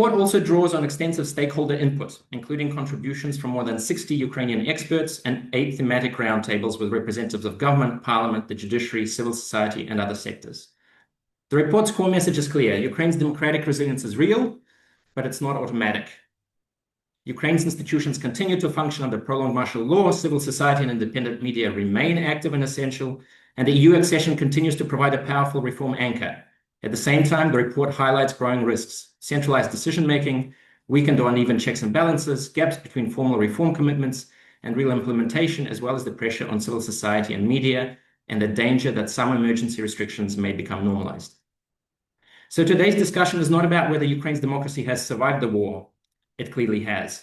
report also draws on extensive stakeholder input, including contributions from more than 60 Ukrainian experts and 8 thematic roundtables with representatives of government, parliament, the judiciary, civil society, and other sectors. The report's core message is clear. Ukraine's democratic resilience is real, but it's not automatic. Ukraine's institutions continue to function under prolonged martial law, civil society and independent media remain active and essential, and the EU accession continues to provide a powerful reform anchor. At the same time, the report highlights growing risks, centralized decision-making, weakened or uneven checks and balances, gaps between formal reform commitments and real implementation, as well as the pressure on civil society and media, and the danger that some emergency restrictions may become normalized. So today's discussion is not about whether Ukraine's democracy has survived the war. It clearly has.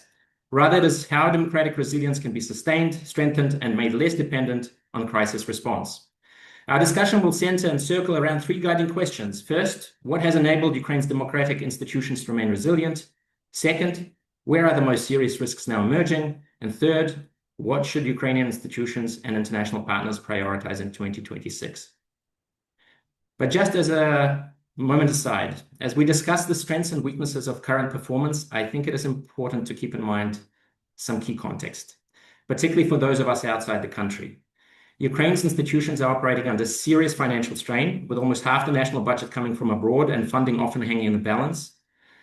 Rather, it is how democratic resilience can be sustained, strengthened, and made less dependent on crisis response. Our discussion will center and circle around 3 guiding questions. First, what has enabled Ukraine's democratic institutions to remain resilient? Second, where are the most serious risks now emerging? And third, what should Ukrainian institutions and international partners prioritize in 2026? But just as a moment aside, as we discuss the strengths and weaknesses of current performance, I think it is important to keep in mind some key context, particularly for those of us outside the country. Ukraine's institutions are operating under serious financial strain, with almost half the national budget coming from abroad and funding often hanging in the balance.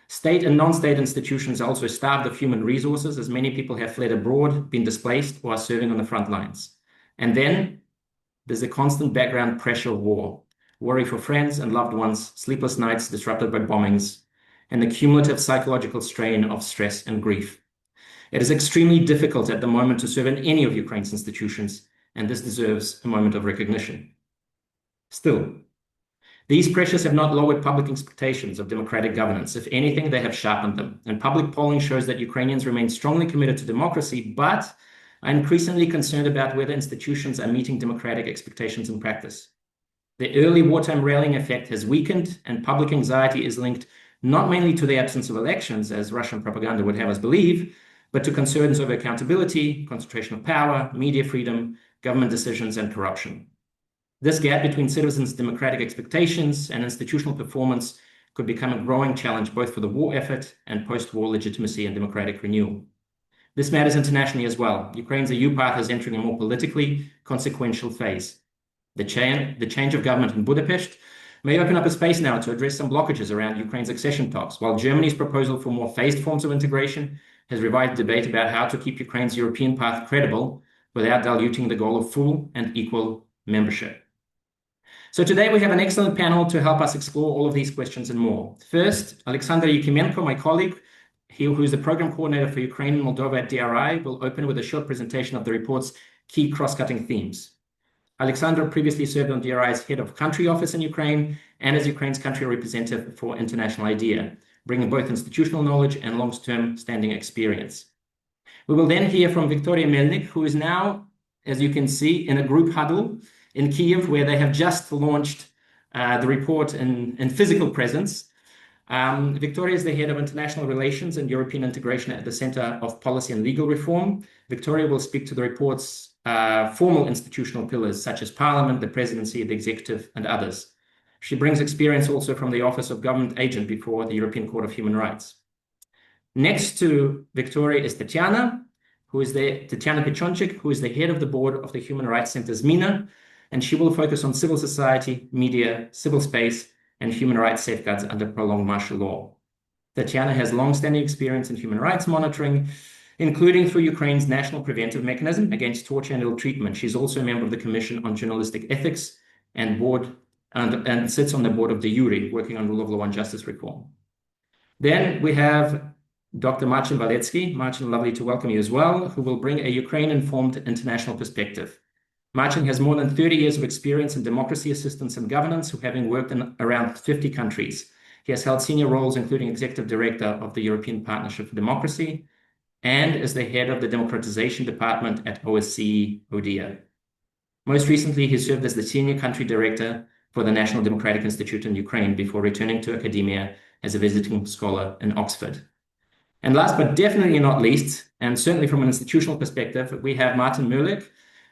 State and non-state institutions are also starved of human resources, as many people have fled abroad, been displaced, or are serving on the front lines. And then there's the constant background pressure of war, worry for friends and loved ones, sleepless nights disrupted by bombings, and the cumulative psychological strain of stress and grief. It is extremely difficult at the moment to serve in any of Ukraine's institutions, and this deserves a moment of recognition. Still, these pressures have not lowered public expectations of democratic governance. If anything, they have sharpened them. And public polling shows that Ukrainians remain strongly committed to democracy, but are increasingly concerned about whether institutions are meeting democratic expectations in practice. The early wartime rallying effect has weakened, and public anxiety is linked not mainly to the absence of elections, as Russian propaganda would have us believe, but to concerns over accountability, concentration of power, media freedom, government decisions, and corruption. This gap between citizens' democratic expectations and institutional performance could become a growing challenge both for the war effort and post-war legitimacy and democratic renewal. This matters internationally as well. Ukraine's EU path is entering a more politically consequential phase. The change of government in Budapest may open up a space now to address some blockages around Ukraine's accession talks, while Germany's proposal for more phased forms of integration has revived debate about how to keep Ukraine's European path credible without diluting the goal of full and equal membership. So today we have an excellent panel to help us explore all of these questions and more. First, Alexander Yakimenko, my colleague, who is the program coordinator for Ukraine and Moldova at DRI, will open with a short presentation of the report's key cross-cutting themes. Alexander previously served on DRI's head of country office in Ukraine and as Ukraine's country representative for International IDEA, bringing both institutional knowledge and long-term standing experience. We will then hear from Victoria Melnik, who is now, as you can see, in a group huddle in Kyiv, where they have just launched the report in physical presence. Victoria is the head of international relations and European integration at the Center of Policy and Legal Reform. Victoria will speak to the report's formal institutional pillars, such as Parliament, the Presidency, the Executive, and others. She brings experience also from the Office of Government Agent before the European Court of Human Rights. Next to Victoria is Tatiana Pechonchik, who is the head of the board of the Human Rights Center ZMINA, and she will focus on civil society, media, civil space, and human rights safeguards under prolonged martial law. Tatiana has long-standing experience in human rights monitoring, including through Ukraine's National Preventive Mechanism against torture and ill treatment. She's also a member of the Commission on Journalistic Ethics and sits on the board of the URI, working on rule of law and justice reform. Then we have Dr. Marcin Walecki. Marcin, lovely to welcome you as well, who will bring a Ukraine-informed international perspective. Marcin has more than 30 years of experience in democracy assistance and governance, having worked in around 50 countries. He has held senior roles, including executive director of the European Partnership for Democracy and as the head of the democratization department at OSCE ODIHR. Most recently, he served as the senior country director for the National Democratic Institute in Ukraine before returning to academia as a visiting scholar in Oxford. And last but definitely not least, and certainly from an institutional perspective, we have Martin Murlik,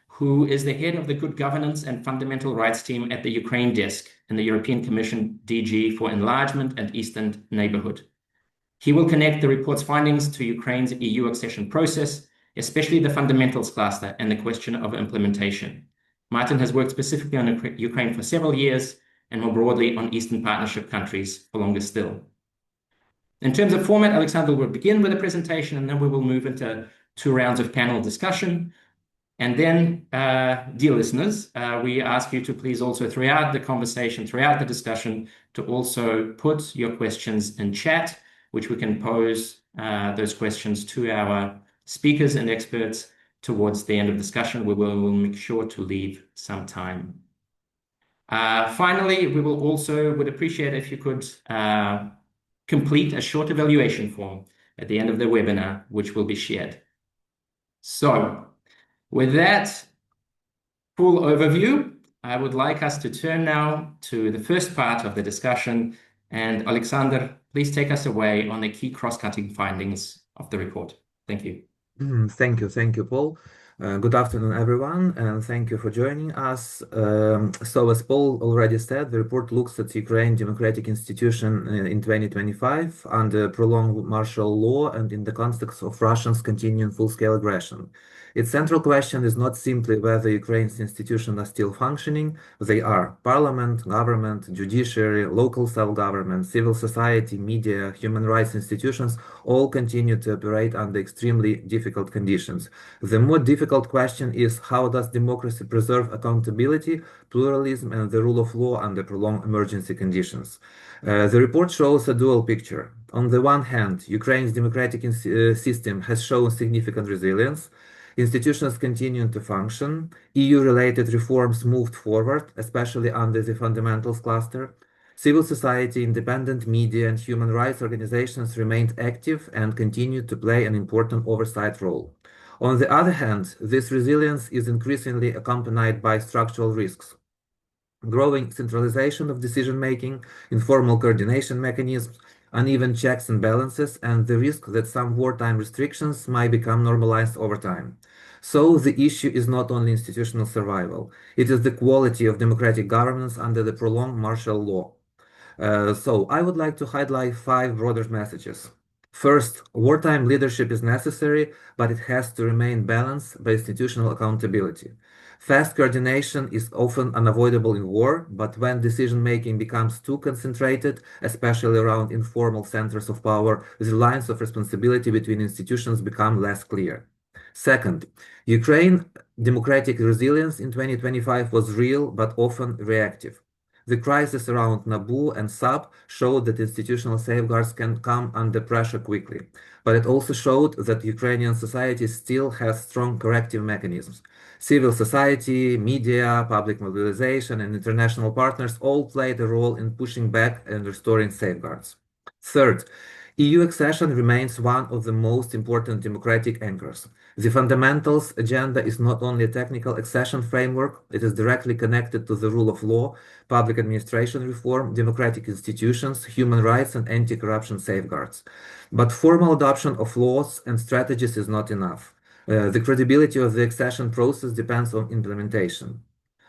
who is the head of the Good Governance and Fundamental Rights team at the Ukraine desk in the European Commission DG for Enlargement and Eastern Neighborhood. He will connect the report's findings to Ukraine's EU accession process, especially the fundamentals cluster and the question of implementation. Martin has worked specifically on Ukraine for several years and more broadly on Eastern Partnership countries for longer still. In terms of format, Alexander will begin with a presentation, and then we will move into 2 rounds of panel discussion. And then, dear listeners, we ask you to please also, throughout the conversation, throughout the discussion, to also put your questions in chat, which we can pose those questions to our speakers and experts towards the end of discussion. We'll make sure to leave some time. Finally, we would appreciate if you could complete a short evaluation form at the end of the webinar, which will be shared. So, with that full overview, I would like us to turn now to the first part of the discussion. And Alexander, please take us away on the key cross-cutting findings of the report. Thank you. Thank you, Paul. Good afternoon, everyone, and thank you for joining us. So, as Paul already said, the report looks at Ukraine democratic institution in 2025 under prolonged martial law and in the context of Russia's continuing full-scale aggression. Its central question is not simply whether Ukraine's institutions are still functioning. They are. Parliament, government, judiciary, local self-government, civil society, media, human rights institutions all continue to operate under extremely difficult conditions. The more difficult question is, how does democracy preserve accountability, pluralism, and the rule of law under prolonged emergency conditions? The report shows a dual picture. On the one hand, Ukraine's democratic system has shown significant resilience. Institutions continue to function. EU-related reforms moved forward, especially under the fundamentals cluster. Civil society, independent media, and human rights organizations remained active and continued to play an important oversight role. On the other hand, this resilience is increasingly accompanied by structural risks. Growing centralization of decision-making, informal coordination mechanisms, uneven checks and balances, and the risk that some wartime restrictions might become normalized over time. So the issue is not only institutional survival, it is the quality of democratic governance under the prolonged martial law. So I would like to highlight 5 broader messages. First, wartime leadership is necessary, but it has to remain balanced by institutional accountability. Fast coordination is often unavoidable in war, but when decision-making becomes too concentrated, especially around informal centers of power, the lines of responsibility between institutions become less clear. Second, Ukraine's democratic resilience in 2025 was real but often reactive. The crisis around Nabu and SAP showed that institutional safeguards can come under pressure quickly, but it also showed that Ukrainian society still has strong corrective mechanisms. Civil society, media, public mobilization, and international partners all played a role in pushing back and restoring safeguards. Third, EU accession remains one of the most important democratic anchors. The fundamentals agenda is not only a technical accession framework, it is directly connected to the rule of law, public administration reform, democratic institutions, human rights, and anti-corruption safeguards. But formal adoption of laws and strategies is not enough. The credibility of the accession process depends on implementation.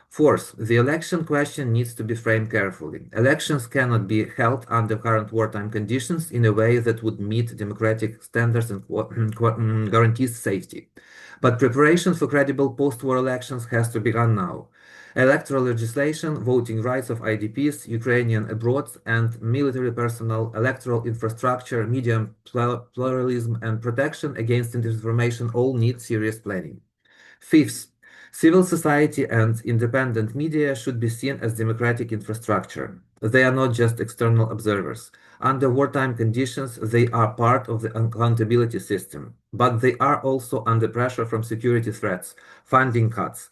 Fourth, the election question needs to be framed carefully. Elections cannot be held under current wartime conditions in a way that would meet democratic standards and guarantees safety. But preparation for credible post-war elections has to begin now. Electoral legislation, voting rights of IDPs, Ukrainian abroad, and military personnel, electoral infrastructure, media pluralism, and protection against disinformation all need serious planning. Fifth, civil society and independent media should be seen as democratic infrastructure. They are not just external observers. Under wartime conditions, they are part of the accountability system, but they are also under pressure from security threats, funding cuts,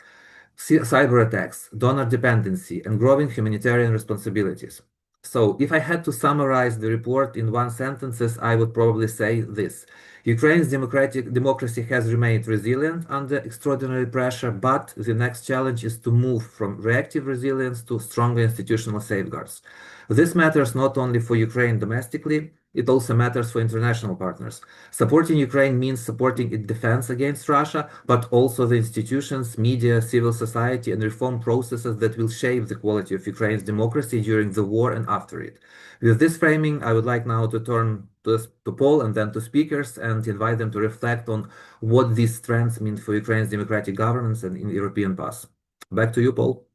cyber attacks, donor dependency, and growing humanitarian responsibilities. So, if I had to summarize the report in one sentence, I would probably say this. Ukraine's democracy has remained resilient under extraordinary pressure, but the next challenge is to move from reactive resilience to stronger institutional safeguards. This matters not only for Ukraine domestically, it also matters for international partners. Supporting Ukraine means supporting its defense against Russia, but also the institutions, media, civil society, and reform processes that will shape the quality of Ukraine's democracy during the war and after it. With this framing, I would like now to turn to Paul and then to speakers and invite them to reflect on what these trends mean for Ukraine's democratic governance and in European path. Back to you, Paul.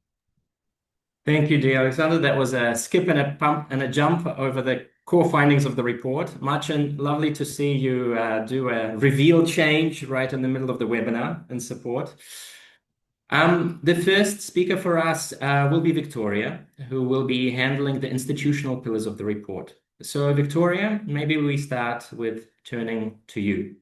Thank you, dear Alexander. That was a skip and a pump and a jump over the core findings of the report. Much and lovely to see you do a reveal change right in the middle of the webinar and support. The first speaker for us will be Victoria, who will be handling the institutional pillars of the report. So Victoria, maybe we start with turning to you.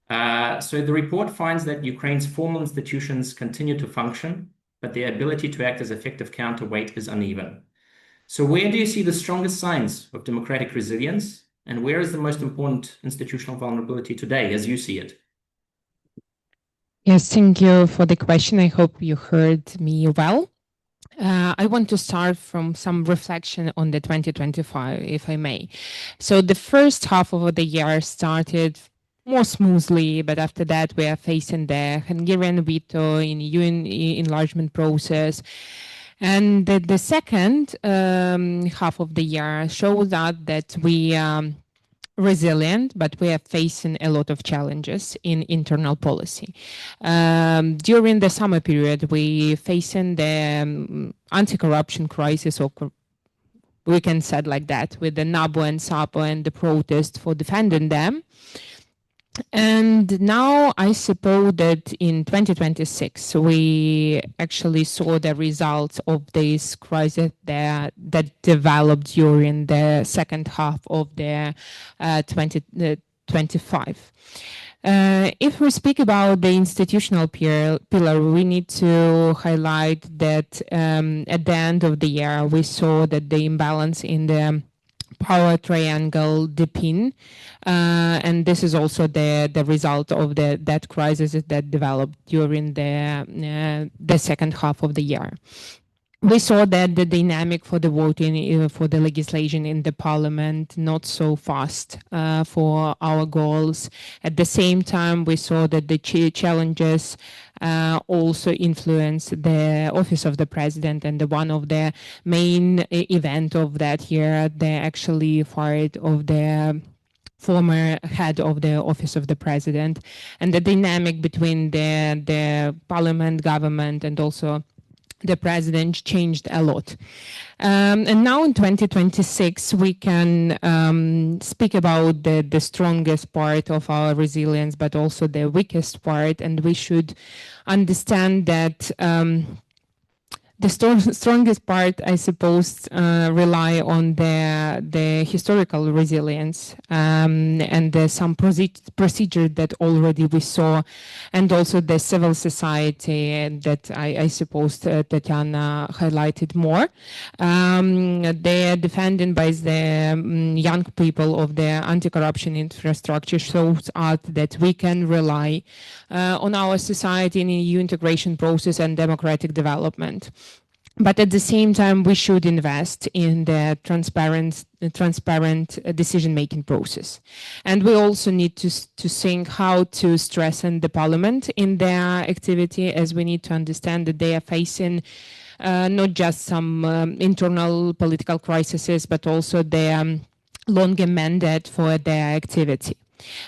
So the report finds that Ukraine's formal institutions continue to function, but their ability to act as effective counterweight is uneven. So where do you see the strongest signs of democratic resilience, and where is the most important institutional vulnerability today, as you see it? Yes, thank you for the question. I hope you heard me well. I want to start from some reflection on the 2025, if I may. So the first half of the year started more smoothly, but after that we are facing the Hungarian veto in EU enlargement process. And the second half of the year shows that we resilient, but we are facing a lot of challenges in internal policy. During the summer period, we facing the anti-corruption crisis, or we can say it like that, with the NABU and SAPO and the protest for defending them. And now I suppose that in 2026, we actually saw the results of this crisis that developed during the second half of the 2025. If we speak about the institutional pillar, we need to highlight that at the end of the year, we saw that the imbalance in the power triangle deepen, and this is also the result of that crisis that developed during the second half of the year. We saw that the dynamic for the voting for the legislation in the parliament not so fast for our goals. At the same time, we saw that the challenges also influence the office of the president, and one of the main event of that year, they actually fired of the former head of the office of the president, and the dynamic between the parliament, government, and also the president changed a lot. And now in 2026, we can speak about the strongest part of our resilience, but also the weakest part. And we should understand that the strongest part, I suppose, rely on the historical resilience and some procedure that already we saw, and also the civil society that I suppose Tatiana highlighted more. They are defended by the young people of the anti-corruption infrastructure, shows us that we can rely on our society in EU integration process and democratic development. But at the same time, we should invest in the transparent decision-making process. And we also need to think how to strengthen the parliament in their activity, as we need to understand that they are facing not just some internal political crises, but also the longer mandate for their activity.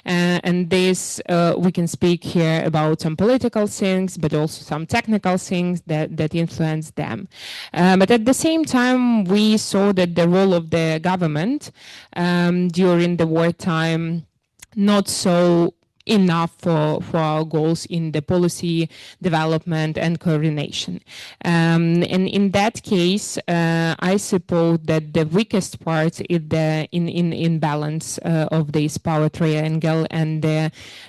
And this, we can speak here about some political things, but also some technical things that influence them. But at the same time, we saw that the role of the government during the wartime not so enough for our goals in the policy development and coordination. And in that case, I suppose that the weakest part is the imbalance of this power triangle, and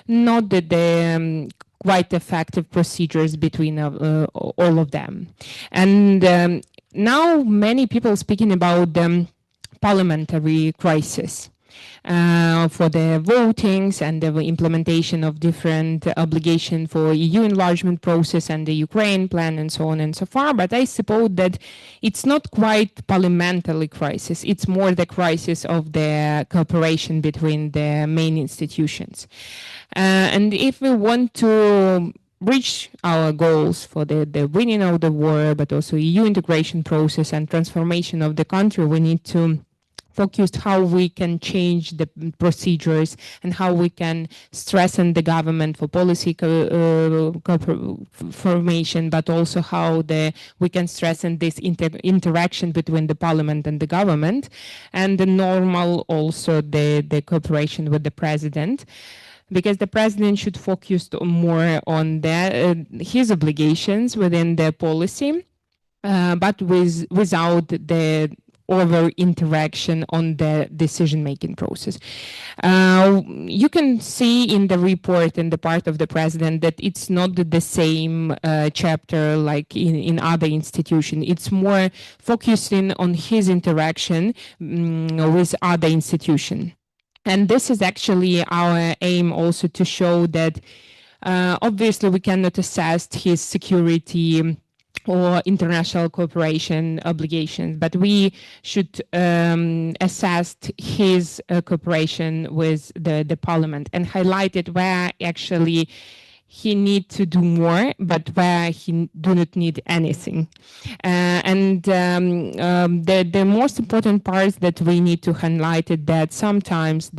not the quite effective procedures between all of them. And now many people speaking about the parliamentary crisis. for the votings and the implementation of different obligation for EU enlargement process and the Ukraine plan and so on and so far. But I suppose that it's not quite parliamentary crisis. It's more the crisis of the cooperation between the main institutions. And if we want to reach our goals for the winning of the war, but also EU integration process and transformation of the country, we need to focus how we can change the procedures and how we can strengthen the government for policy formation, but also how we can strengthen this interaction between the parliament and the government, and the normal also the cooperation with the president. Because the president should focus more on his obligations within the policy, but without the over interaction on the decision-making process. You can see in the report in the part of the president that it's not the same chapter like in other institutions. It's more focusing on his interaction with other institutions. And this is actually our aim also to show that obviously we cannot assess his security or international cooperation obligations, but we should assess his cooperation with the parliament and highlight it where actually he needs to do more, but where he do not need anything. The most important part that we need to highlight is that sometimes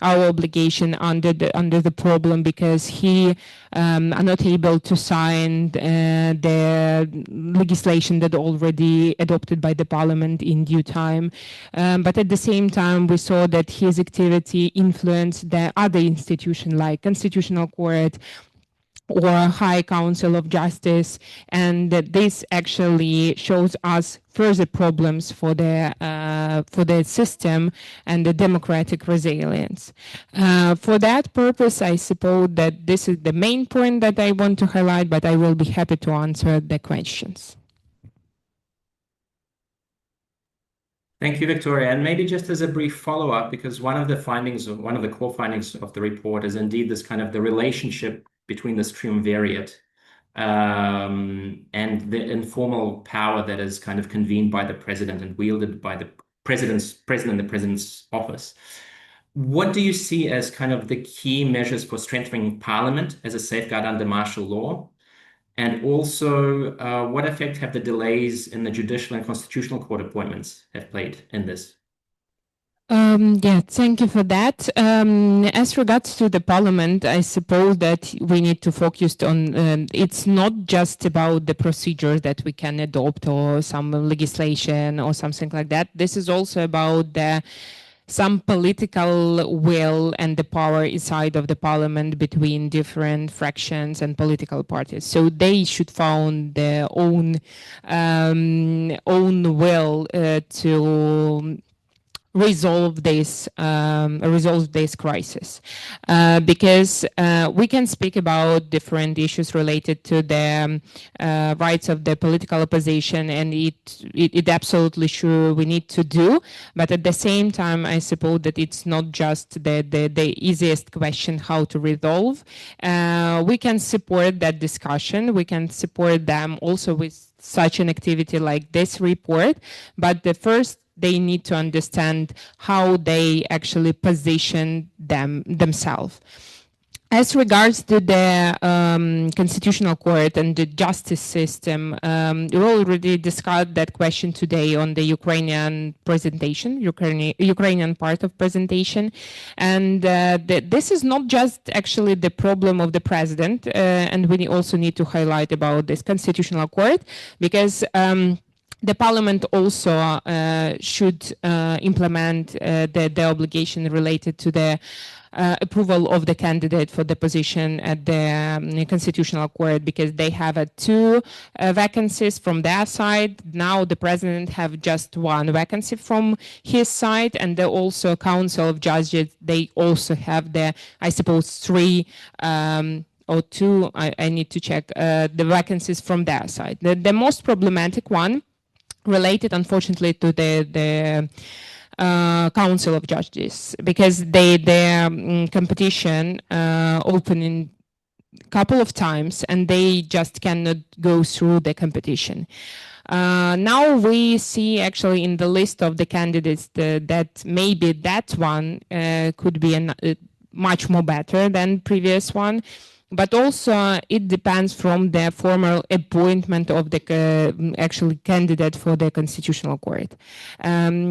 our obligation under the problem because he are not able to sign the legislation that already adopted by the parliament in due time. But at the same time, we saw that his activity influenced the other institutions like Constitutional Court or High Council of Justice, and that this actually shows us further problems for the system and the democratic resilience. For that purpose, I suppose that this is the main point that I want to highlight, but I will be happy to answer the questions. Thank you, Victoria. And maybe just as a brief follow-up, because one of the core findings of the report is indeed this kind of the relationship between this triumvirate and the informal power that is kind of convened by the president and wielded by the president's office. What do you see as kind of the key measures for strengthening parliament as a safeguard under martial law? And also, what effect have the delays in the judicial and constitutional court appointments have played in this? Yeah, thank you for that. As regards to the parliament, I suppose that we need to focus on, it's not just about the procedure that we can adopt or some legislation or something like that. This is also about some political will and the power inside of the parliament between different fractions and political parties. So they should find their own will to resolve this crisis, because we can speak about different issues related to the rights of the political opposition, and it absolutely sure we need to do. But at the same time, I suppose that it's not just the easiest question how to resolve. We can support that discussion. We can support them also with such an activity like this report. But the first, they need to understand how they actually position themselves. As regards to the Constitutional Court and the justice system, we already discussed that question today on the Ukrainian presentation, Ukrainian part of presentation. And this is not just actually the problem of the president, and we also need to highlight about this Constitutional Court, because the parliament also should implement the obligation related to the approval of the candidate for the position at the Constitutional Court, because they have two vacancies from their side. Now the president have just one vacancy from his side, and the also Council of Judges, they also have I suppose three or two, I need to check, the vacancies from their side. The most problematic one related, unfortunately, to the Council of Judges, because their competition open in couple of times and they just cannot go through the competition. Now we see actually in the list of the candidates that maybe that one could be much more better than previous one. But also it depends from the formal appointment of the actually candidate for the Constitutional Court.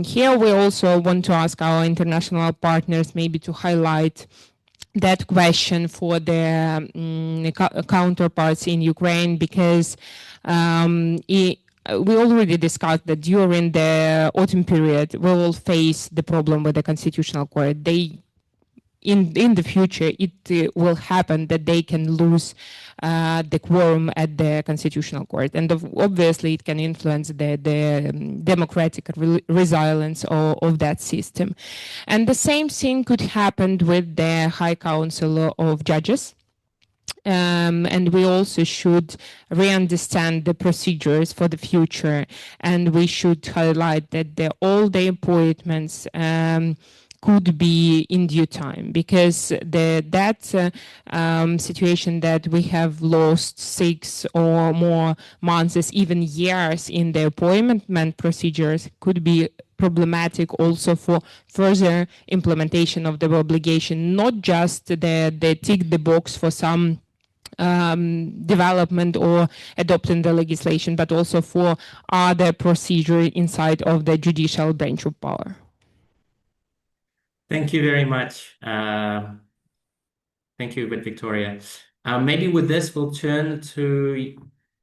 Here we also want to ask our international partners maybe to highlight that question for the counterparts in Ukraine, because we already discussed that during the autumn period we will face the problem with the Constitutional Court. In the future, it will happen that they can lose the quorum at the Constitutional Court. And obviously, it can influence the democratic resilience of that system. And the same thing could happen with the High Council of Judges. And we also should re-understand the procedures for the future. And we should highlight that all the appointments could be in due time, because that situation that we have lost 6 or more months, even years in the appointment procedures could be problematic also for further implementation of the obligation, not just the tick the box for some development or adopting the legislation, but also for other procedure inside of the judicial branch of power. Thank you very much. Thank you, Victoria. Maybe with this, we'll turn to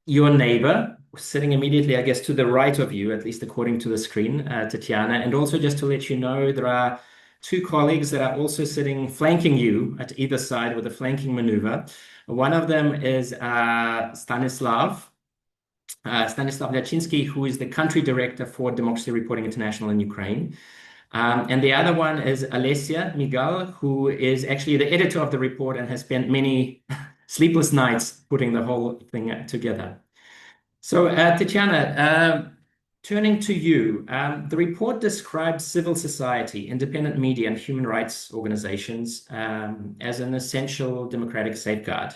your neighbor, sitting immediately, I guess, to the right of you, at least according to the screen, Tatiana. And also just to let you know, there are 2 colleagues that are also sitting flanking you at either side with a flanking maneuver. One of them is Stanislav Lachinsky, who is the country director for Democracy Reporting International in Ukraine. And the other one is Alessia Migal, who is actually the editor of the report and has spent many sleepless nights putting the whole thing together. So, Tatiana, turning to you, the report describes civil society, independent media, and human rights organizations as an essential democratic safeguard.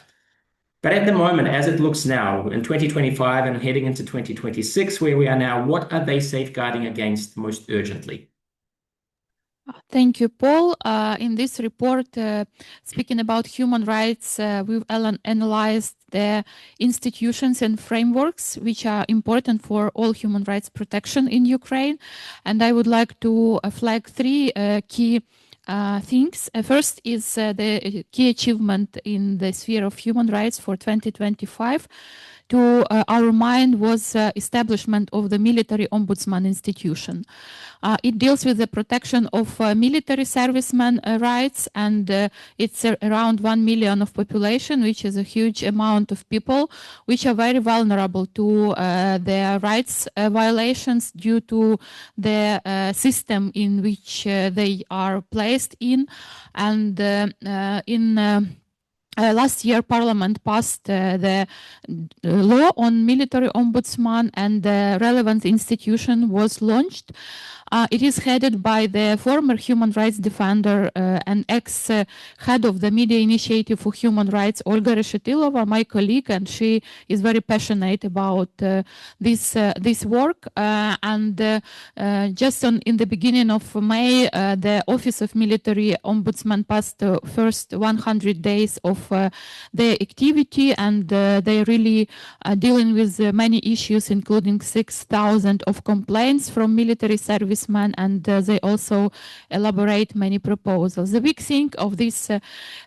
But at the moment, as it looks now, in 2025 and heading into 2026, where we are now, what are they safeguarding against most urgently? Thank you, Paul. In this report, speaking about human rights, we've analyzed the institutions and frameworks which are important for all human rights protection in Ukraine. And I would like to flag 3 key things. First is the key achievement in the sphere of human rights for 2025. To our mind was establishment of the military ombudsman institution. It deals with the protection of military servicemen rights, and it's around 1 million of population, which is a huge amount of people, which are very vulnerable to their rights violations due to the system in which they are placed in. And last year, Parliament passed the law on military ombudsman, and the relevant institution was launched. It is headed by the former human rights defender and ex-head of the Media Initiative for Human Rights, Olga Reshetilova, my colleague, and she is very passionate about this work. Just in the beginning of May, the Office of Military Ombudsman passed the first 100 days of their activity, and they really are dealing with many issues, including 6,000 of complaints from military servicemen, and they also elaborate many proposals. The big thing of this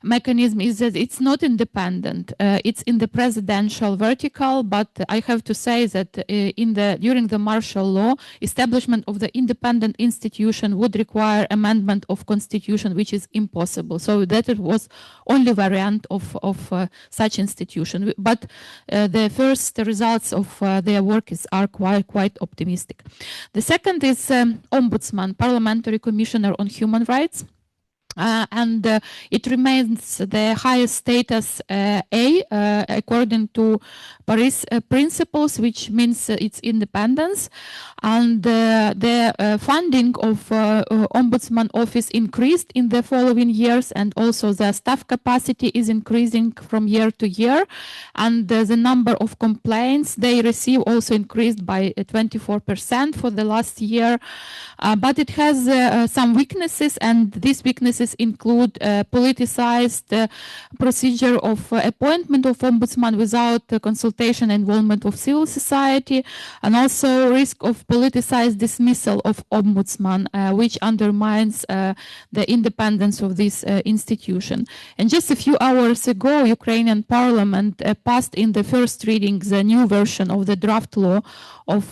mechanism is that it's not independent. It's in the presidential vertical, but I have to say that during the martial law, establishment of the independent institution would require amendment of constitution, which is impossible. So that it was only variant of such institution. But the first results of their work are quite optimistic. The second is Ombudsman, Parliamentary Commissioner on Human Rights. and it remains the highest status A according to Paris principles, which means its independence. And the funding of Ombudsman Office increased in the following years, and also the staff capacity is increasing from year to year. And the number of complaints they receive also increased by 24% for the last year. But it has some weaknesses, and these weaknesses include politicized procedure of appointment of ombudsman without consultation and involvement of civil society, and also risk of politicized dismissal of ombudsman, which undermines the independence of this institution. And just a few hours ago, Ukrainian parliament passed in the first reading the new version of the draft law of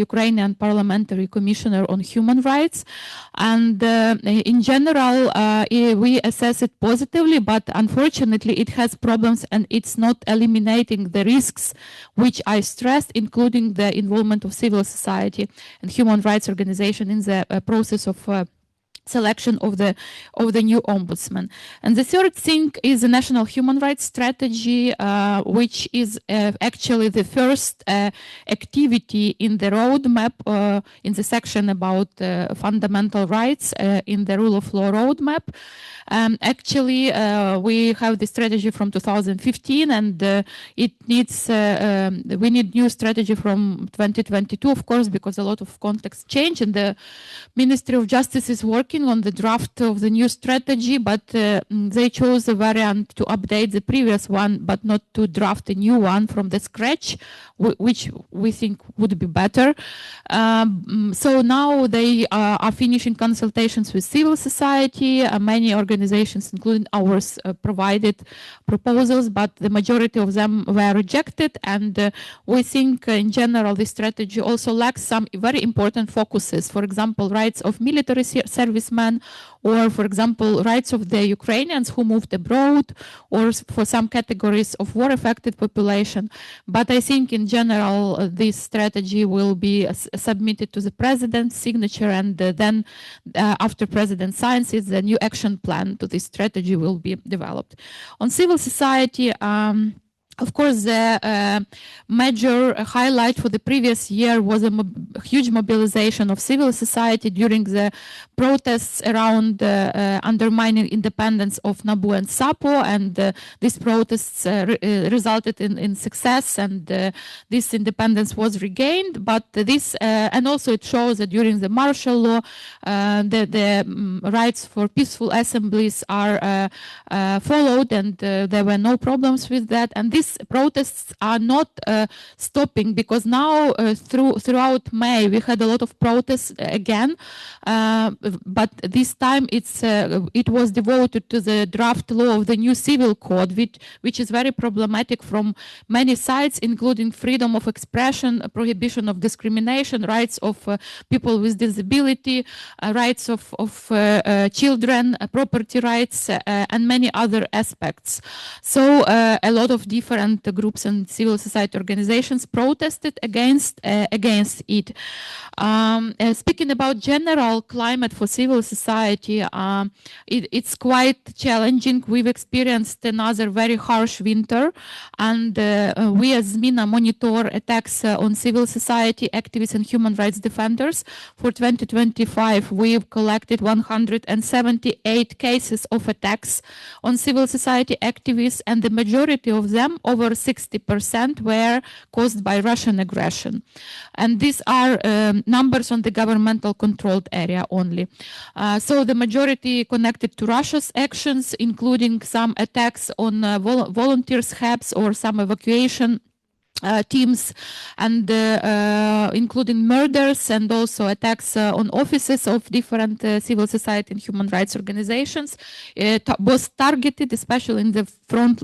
Ukrainian Parliamentary Commissioner on Human Rights. And in general, we assess it positively, but unfortunately it has problems and it's not eliminating the risks which I stressed, including the involvement of civil society and human rights organization in the process of selection of the new ombudsman. And the third thing is the national human rights strategy, which is actually the first activity in the roadmap in the section about fundamental rights in the rule of law roadmap. Actually, we have the strategy from 2015, and it needs we need new strategy from 2022, of course, because a lot of context change, and the Ministry of Justice is working on the draft of the new strategy, but they chose a variant to update the previous one, but not to draft a new one from the scratch, which we think would be better. So now they are finishing consultations with civil society. Many organizations, including ours, provided proposals, but the majority of them were rejected. And we think in general, the strategy also lacks some very important focuses. For example, rights of military servicemen, or for example, rights of the Ukrainians who moved abroad, or for some categories of war-affected population. But I think in general, this strategy will be submitted to the president's signature, and then after president signs it, the new action plan to this strategy will be developed. On civil society, of course, the major highlight for the previous year was a huge mobilization of civil society during the protests around undermining independence of NABU and SAPO, and these protests resulted in success, and this independence was regained. But this, and also it shows that during the martial law, the rights for peaceful assemblies are followed, and there were no problems with that. And these protests are not stopping, because now throughout May we had a lot of protests again, but this time it was devoted to the draft law of the new civil code, which is very problematic from many sides, including freedom of expression, prohibition of discrimination, rights of people with disability, rights of children, property rights, and many other aspects. So a lot of different groups and civil society organizations protested against it. Speaking about general climate for civil society, it's quite challenging. We've experienced another very harsh winter, and we as MINA monitor attacks on civil society activists and human rights defenders. For 2025, we've collected 178 cases of attacks on civil society activists, and the majority of them, over 60%, were caused by Russian aggression. And these are numbers on the governmental controlled area only. So the majority connected to Russia's actions, including some attacks on volunteers' hubs or some evacuation teams, and including murders and also attacks on offices of different civil society and human rights organizations. It was targeted, especially in the front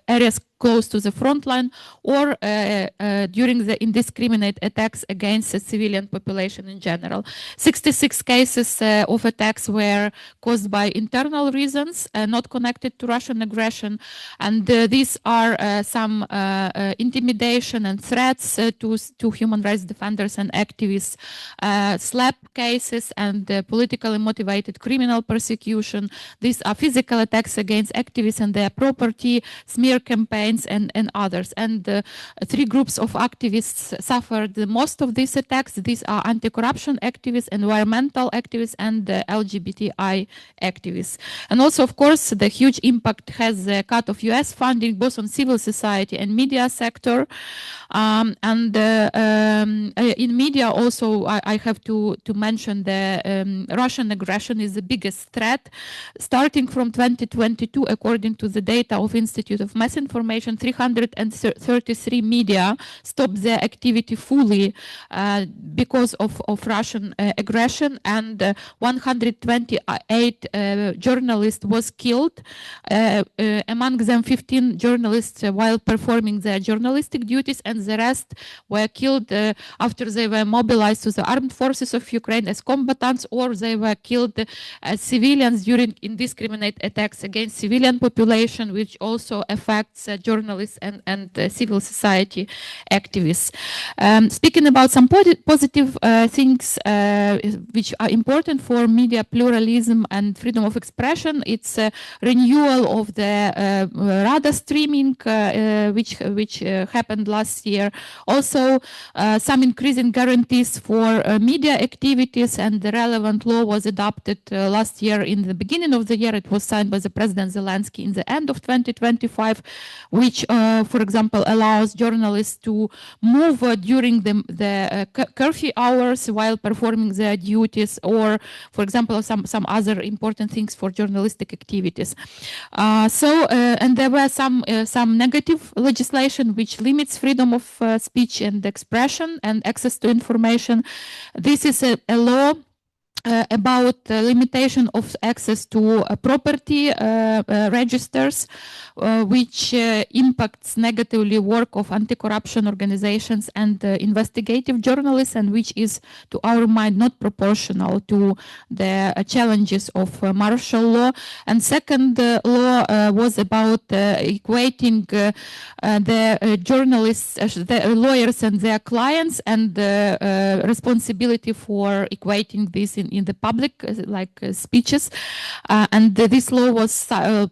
areas close to the front line, or during the indiscriminate attacks against the civilian population in general. 66 cases of attacks were caused by internal reasons, not connected to Russian aggression, and these are some intimidation and threats to human rights defenders and activists, slap cases and politically motivated criminal persecution. These are physical attacks against activists and their property, smear campaigns, and others. And 3 groups of activists suffered the most of these attacks. These are anti-corruption activists, environmental activists, and LGBTI activists. And also, of course, the huge impact has the cut of US funding, both on civil society and media sector. In media also, I have to mention the Russian aggression is the biggest threat. Starting from 2022, according to the data of Institute of Mass Information, 333 media stopped their activity fully because of Russian aggression, and 128 journalists was killed. Among them, 15 journalists while performing their journalistic duties, and the rest were killed after they were mobilized to the armed forces of Ukraine as combatants, or they were killed as civilians during indiscriminate attacks against civilian population, which also affects journalists and civil society activists. Speaking about some positive things which are important for media pluralism and freedom of expression, it's a renewal of the RADA streaming, which happened last year. Also, some increasing guarantees for media activities, and the relevant law was adopted last year in the beginning of the year. It was signed by the President Zelensky in the end of 2025, which, for example, allows journalists to move during the curfew hours while performing their duties, or, for example, some other important things for journalistic activities. And there were some negative legislation which limits freedom of speech and expression and access to information. This is a law about limitation of access to property registers, which impacts negatively work of anti-corruption organizations and investigative journalists, and which is, to our mind, not proportional to the challenges of martial law. And second law was about equating the journalists, the lawyers and their clients, and the responsibility for equating this in the public, speeches. And this law was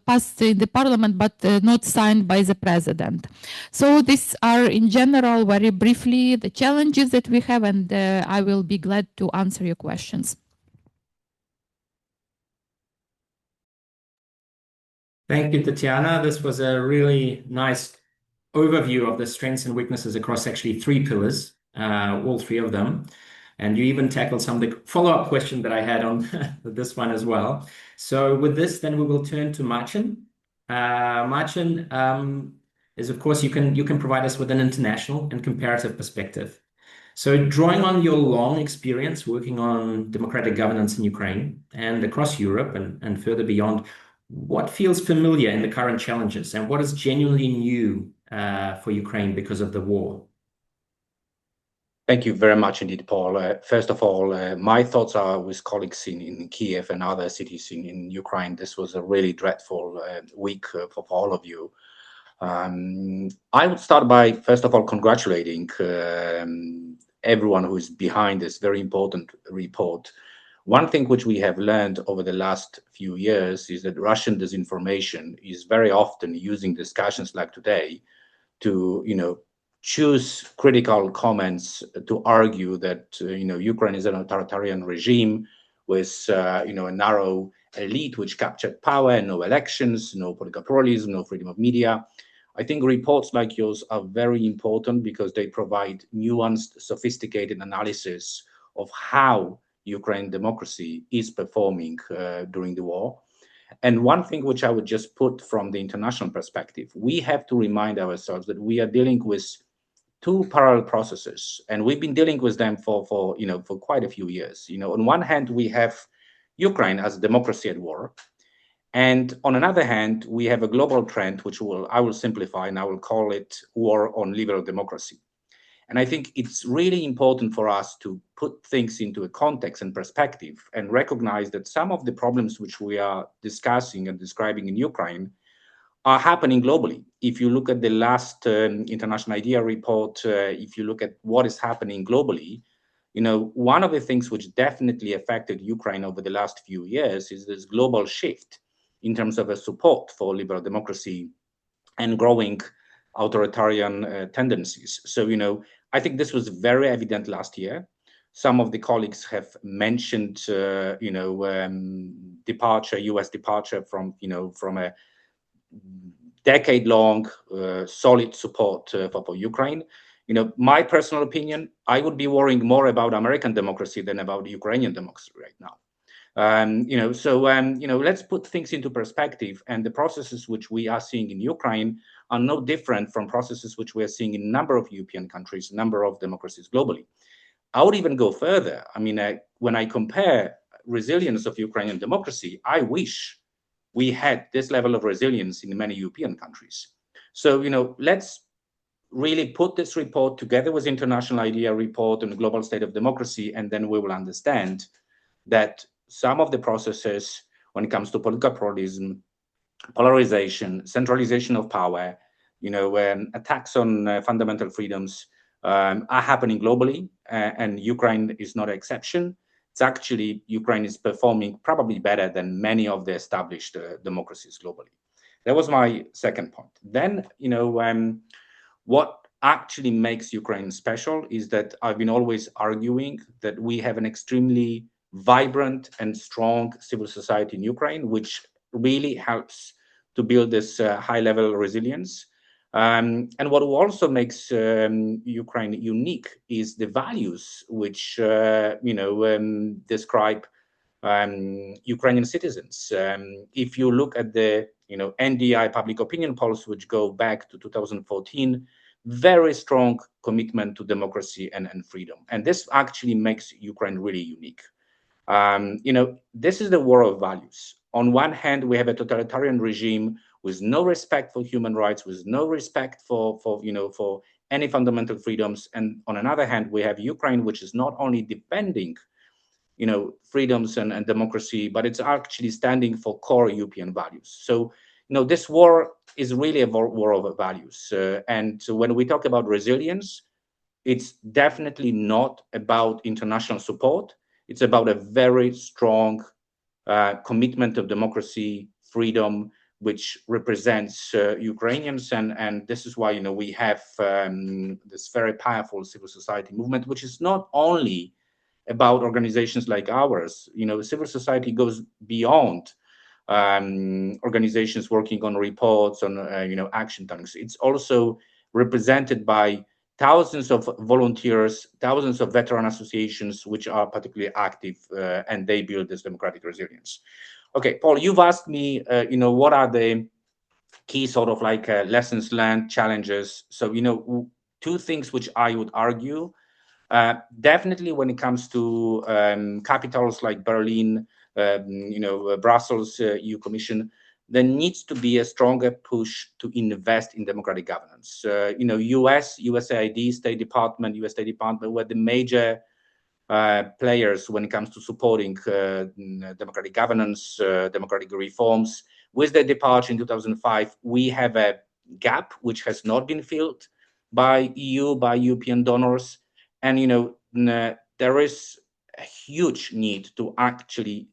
passed in the parliament, but not signed by the president. So these are, in general, very briefly, the challenges that we have, and I will be glad to answer your questions. Thank you, Tatiana. This was a really nice overview of the strengths and weaknesses across actually 3 pillars, all 3 of them. And you even tackled some of the follow-up question that I had on this one as well. So with this, then we will turn to Marcin. Marcin is, of course, you can provide us with an international and comparative perspective. So drawing on your long experience working on democratic governance in Ukraine and across Europe and further beyond, what feels familiar in the current challenges, and what is genuinely new for Ukraine because of the war? Thank you very much indeed, Paul. First of all, my thoughts are with colleagues in Kiev and other cities in Ukraine. This was a really dreadful week for all of you. I would start by, first of all, congratulating everyone who is behind this very important report. One thing which we have learned over the last few years is that Russian disinformation is very often using discussions like today to, choose critical comments to argue that Ukraine is an authoritarian regime with a narrow elite which captured power, no elections, no political pluralism, no freedom of media. I think reports like yours are very important because they provide nuanced, sophisticated analysis of how Ukraine democracy is performing during the war. And one thing which I would just put from the international perspective, we have to remind ourselves that we are dealing with 2 parallel processes, and we've been dealing with them for quite a few years. On one hand, we have Ukraine as a democracy at war, And on another hand, we have a global trend, which I will simplify, and I will call it war on liberal democracy. And I think it's really important for us to put things into a context and perspective and recognize that some of the problems which we are discussing and describing in Ukraine are happening globally. If you look at the last International IDEA report, if you look at what is happening globally, one of the things which definitely affected Ukraine over the last few years is this global shift in terms of a support for liberal democracy and growing authoritarian tendencies. So, I think this was very evident last year. Some of the colleagues have mentioned, departure, U.S. departure from a decade-long solid support for Ukraine. My personal opinion, I would be worrying more about American democracy than about Ukrainian democracy right now. Let's put things into perspective, and the processes which we are seeing in Ukraine are no different from processes which we are seeing in a number of European countries, a number of democracies globally. I would even go further. I mean, when I compare resilience of Ukrainian democracy, I wish we had this level of resilience in many European countries. So, let's really put this report together with International IDEA report on the global state of democracy, and then we will understand that some of the processes when it comes to political pluralism, polarization, centralization of power, attacks on fundamental freedoms are happening globally, and Ukraine is not an exception. It's actually, Ukraine is performing probably better than many of the established democracies globally. That was my second point. Then, what actually makes Ukraine special is that I've been always arguing that we have an extremely vibrant and strong civil society in Ukraine, which really helps to build this high-level resilience. And what also makes Ukraine unique is the values which describe Ukrainian citizens. If you look at the NDI public opinion polls, which go back to 2014, very strong commitment to democracy and freedom, and this actually makes Ukraine really unique. This is the war of values. On one hand, we have a totalitarian regime with no respect for human rights, with no respect for any fundamental freedoms. And on another hand, we have Ukraine, which is not only defending, freedoms and democracy, but it's actually standing for core European values. So, this war is really a war of values. And when we talk about resilience, it's definitely not about international support. It's about a very strong commitment of democracy, freedom, which represents Ukrainians. And this is why, we have this very powerful civil society movement, which is not only about organizations like ours. Civil society goes beyond organizations working on reports, on, action tanks. It's also represented by thousands of volunteers, thousands of veteran associations, which are particularly active, and they build this democratic resilience. Okay, Paul, you've asked me, what are the key sort of like lessons learned, challenges. So, two things which I would argue, definitely when it comes to capitals like Berlin, Brussels, EU Commission, there needs to be a stronger push to invest in democratic governance. USAID, State Department, US State Department were the major players when it comes to supporting democratic governance, democratic reforms. With their departure in 2005, we have a gap which has not been filled by EU, by European donors. And, there is a huge need to actually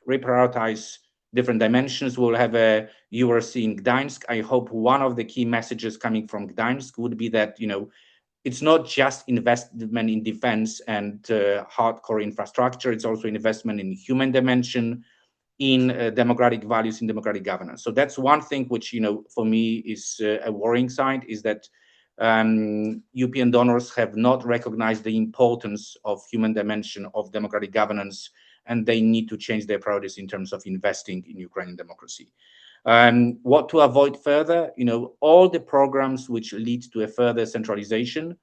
reprioritize different dimensions. We'll have a URC in Gdańsk. I hope one of the key messages coming from Gdańsk would be that, it's not just investment in defense and hardcore infrastructure. It's also investment in human dimension, in democratic values, in democratic governance. So that's one thing which, for me is a worrying sign, is that European donors have not recognized the importance of human dimension of democratic governance, and they need to change their priorities in terms of investing in Ukrainian democracy. What to avoid further? All the programs which lead to a further centralization.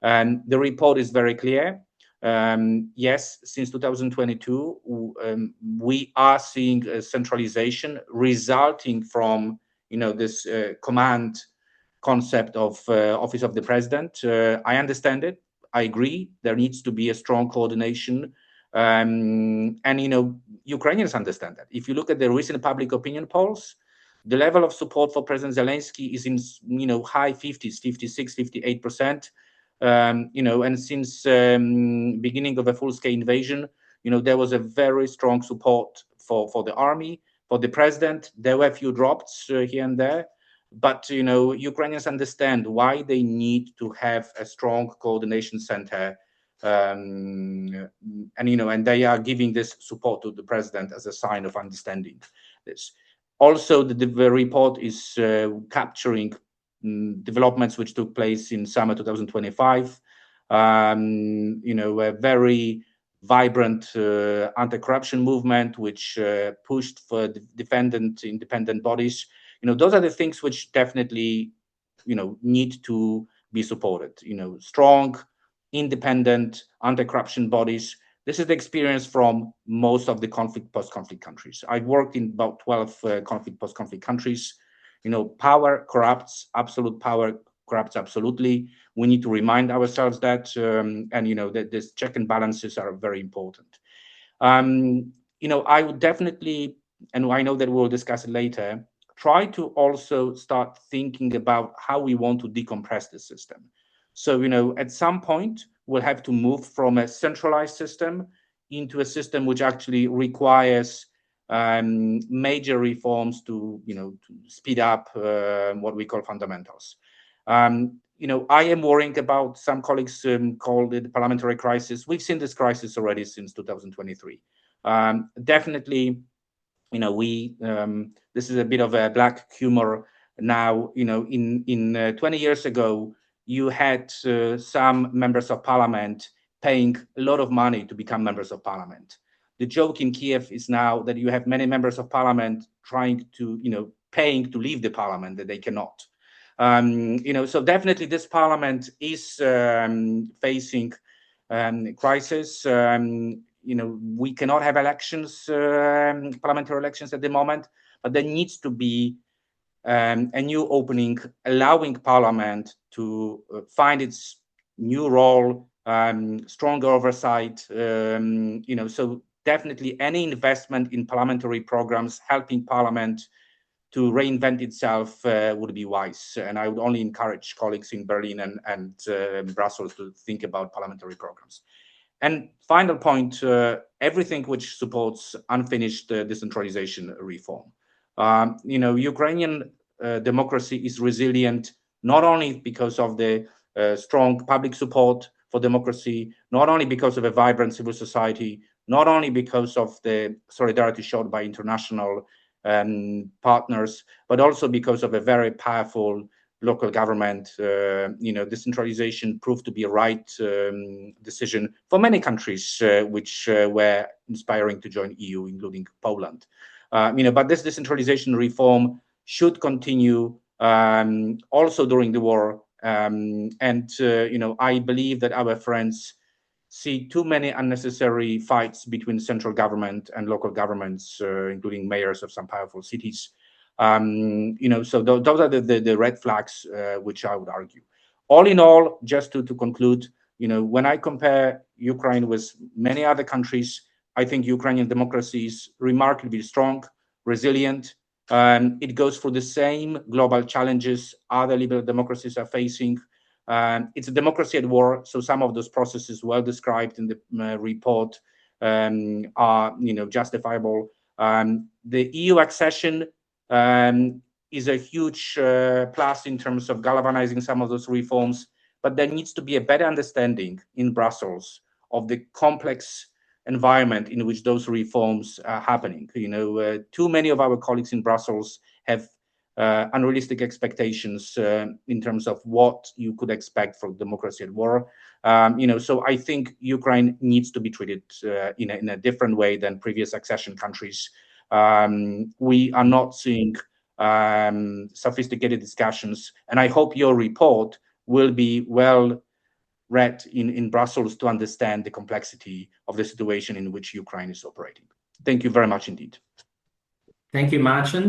And the report is very clear. Yes, since 2022, we are seeing a centralization resulting from, this command concept of Office of the President. I understand it. I agree. There needs to be a strong coordination. And, Ukrainians understand that. If you look at the recent public opinion polls, the level of support for President Zelensky is in, high 50s, 56, 58%. And since beginning of a full-scale invasion, there was a very strong support for the army, for the president. There were a few drops here and there, but Ukrainians understand why they need to have a strong coordination center, and they are giving this support to the president as a sign of understanding this. Also, the report is capturing developments which took place in summer 2025. A very vibrant anti-corruption movement which pushed for independent bodies. Those are the things which definitely need to be supported. Strong, independent anti-corruption bodies. This is the experience from most of the post-conflict countries. I've worked in about 12 post-conflict countries. Power corrupts, absolute power corrupts absolutely. We need to remind ourselves that, that this check and balances are very important. I would definitely, and I know that we'll discuss it later, try to also start thinking about how we want to decompress the system. So, at some point, we'll have to move from a centralized system into a system which actually requires major reforms to speed up what we call fundamentals. I am worrying about, some colleagues called it parliamentary crisis. We've seen this crisis already since 2023. Definitely, this is a bit of a black humor now. In 20 years ago, you had some members of parliament paying a lot of money to become members of parliament. The joke in Kiev is now that you have many members of parliament paying to leave the parliament, that they cannot. So definitely this parliament is facing crisis. We cannot have elections, parliamentary elections at the moment, but there needs to be a new opening, allowing parliament to find its new role, stronger oversight. So definitely any investment in parliamentary programs helping parliament to reinvent itself would be wise. And I would only encourage colleagues in Berlin and Brussels to think about parliamentary programs. And final point, everything which supports unfinished decentralization reform. Ukrainian democracy is resilient, not only because of the strong public support for democracy, not only because of a vibrant civil society, not only because of the solidarity shown by international partners, but also because of a very powerful local government. Decentralization proved to be a right decision for many countries which were inspiring to join EU, including Poland. But this decentralization reform should continue also during the war. I believe that our friends see too many unnecessary fights between central government and local governments, including mayors of some powerful cities. So those are the red flags which I would argue. All in all, just to conclude, when I compare Ukraine with many other countries, I think Ukrainian democracy is remarkably strong, resilient. It goes through the same global challenges other liberal democracies are facing. It's a democracy at war, so some of those processes well described in the report are justifiable. The EU accession is a huge plus in terms of galvanizing some of those reforms, but there needs to be a better understanding in Brussels of the complex environment in which those reforms are happening. Too many of our colleagues in Brussels have unrealistic expectations in terms of what you could expect from democracy at war. So I think Ukraine needs to be treated in a different way than previous accession countries. We are not seeing sophisticated discussions, and I hope your report will be well read in Brussels to understand the complexity of the situation in which Ukraine is operating. Thank you very much indeed. Thank you, Martin.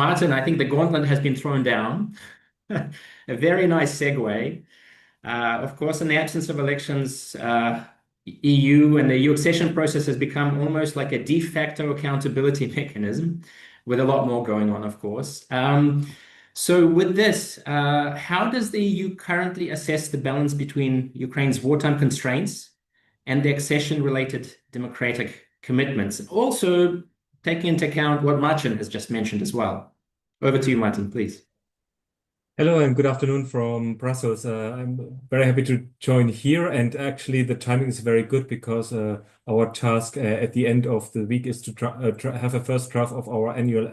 Martin, I think the gauntlet has been thrown down. A very nice segue. Of course, in the absence of elections, EU and the EU accession process has become almost like a de facto accountability mechanism, with a lot more going on, of course. So with this, how does the EU currently assess the balance between Ukraine's wartime constraints and the accession-related democratic commitments? Also, taking into account what Martin has just mentioned as well. Over to you, Martin, please. Hello and good afternoon from Brussels. I'm very happy to join here, and actually the timing is very good because our task at the end of the week is to have a first draft of our annual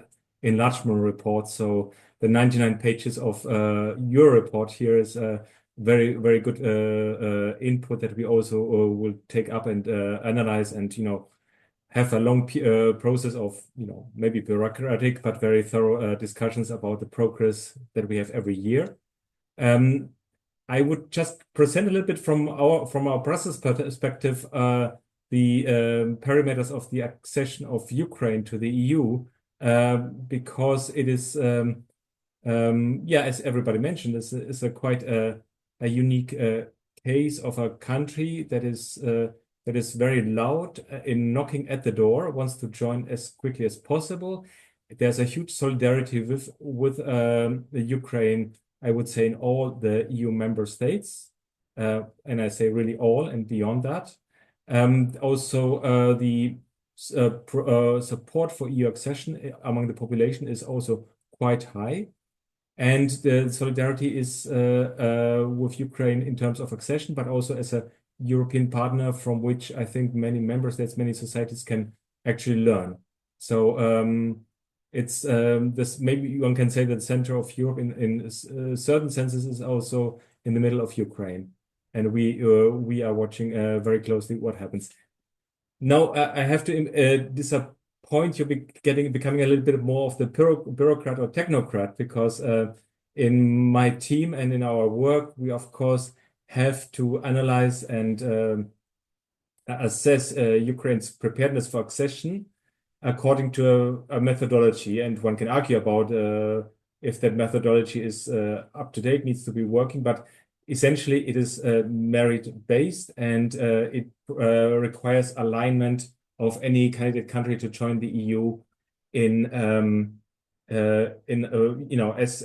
enlargement report. So the 99 pages of your report here is very, very good input that we also will take up and analyze and, have a long process of, maybe bureaucratic, but very thorough discussions about the progress that we have every year. I would just present a little bit from our Brussels perspective, the parameters of the accession of Ukraine to the EU, because it is, as everybody mentioned, is a quite a unique case of a country that is very loud in knocking at the door, wants to join as quickly as possible. There's a huge solidarity with the Ukraine, I would say, in all the EU member states, and I say really all and beyond that. Also, the support for EU accession among the population is also quite high. And the solidarity is with Ukraine in terms of accession, but also as a European partner from which I think many member states, many societies can actually learn. So it's this, maybe one can say that the center of Europe in certain senses is also in the middle of Ukraine, and we are watching very closely what happens. Now I have to disappoint you, becoming a little bit more of the bureaucrat or technocrat, because in my team and in our work we of course have to analyze and assess Ukraine's preparedness for accession according to a methodology. And one can argue about if that methodology is up to date, needs to be working, but essentially it is merit-based, and it requires alignment of any candidate country to join the EU as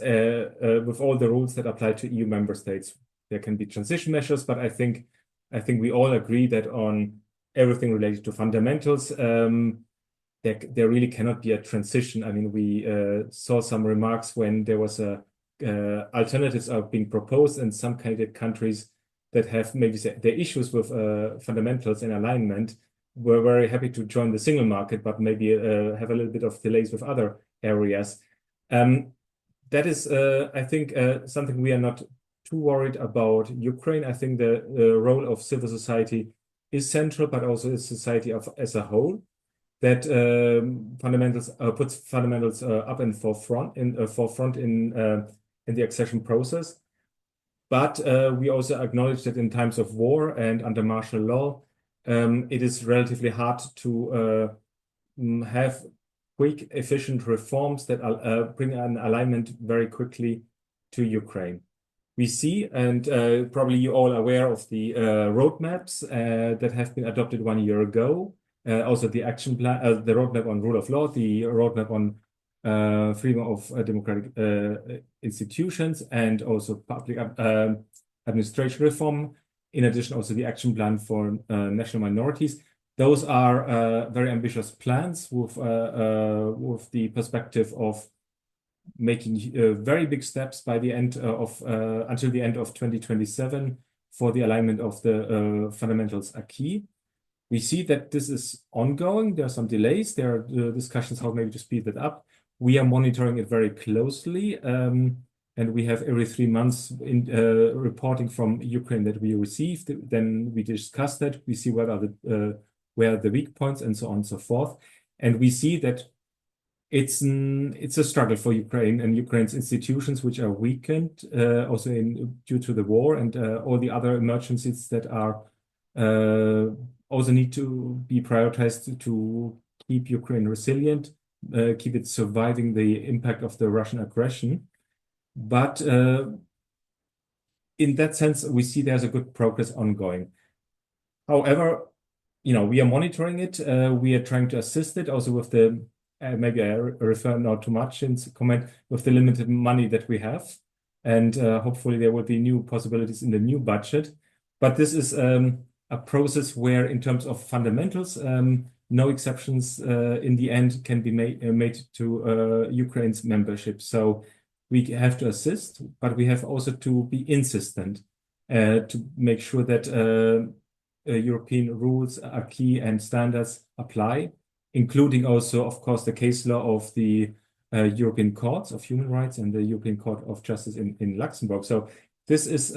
with all the rules that apply to EU member states. There can be transition measures, but I think we all agree that on everything related to fundamentals, there really cannot be a transition. I mean, we saw some remarks when there was alternatives are being proposed, and some candidate countries that have maybe their issues with fundamentals and alignment were very happy to join the single market, but maybe have a little bit of delays with other areas. That is, I think, something we are not too worried about Ukraine. I think the role of civil society is central, but also the society as a whole, that puts fundamentals up in forefront in the accession process. But we also acknowledge that in times of war and under martial law, it is relatively hard to have quick, efficient reforms that bring an alignment very quickly to Ukraine. We see, and probably you're all aware of the roadmaps that have been adopted 1 year ago. Also the action plan, the roadmap on rule of law, the roadmap on freedom of democratic institutions, and also public administration reform. In addition, also the action plan for national minorities. Those are very ambitious plans with the perspective of making very big steps by the end of until the end of 2027 for the alignment of the fundamentals acquis. We see that this is ongoing. There are some delays. There are discussions how maybe to speed that up. We are monitoring it very closely, and we have every 3 months reporting from Ukraine that we received. Then we discuss that. We see where are the weak points and so on and so forth. And we see that it's a struggle for Ukraine and Ukraine's institutions, which are weakened also due to the war and all the other emergencies that are also need to be prioritized to keep Ukraine resilient, keep it surviving the impact of the Russian aggression. But in that sense, we see there's a good progress ongoing. However, we are monitoring it. We are trying to assist it also with the maybe I refer not too much in comment with the limited money that we have, and hopefully there will be new possibilities in the new budget. But this is a process where, in terms of fundamentals, no exceptions in the end can be made to Ukraine's membership. So we have to assist, but we have also to be insistent to make sure that European rules, acquis, and standards apply, including also, of course, the case law of the European Courts of Human Rights and the European Court of Justice in Luxembourg. So this is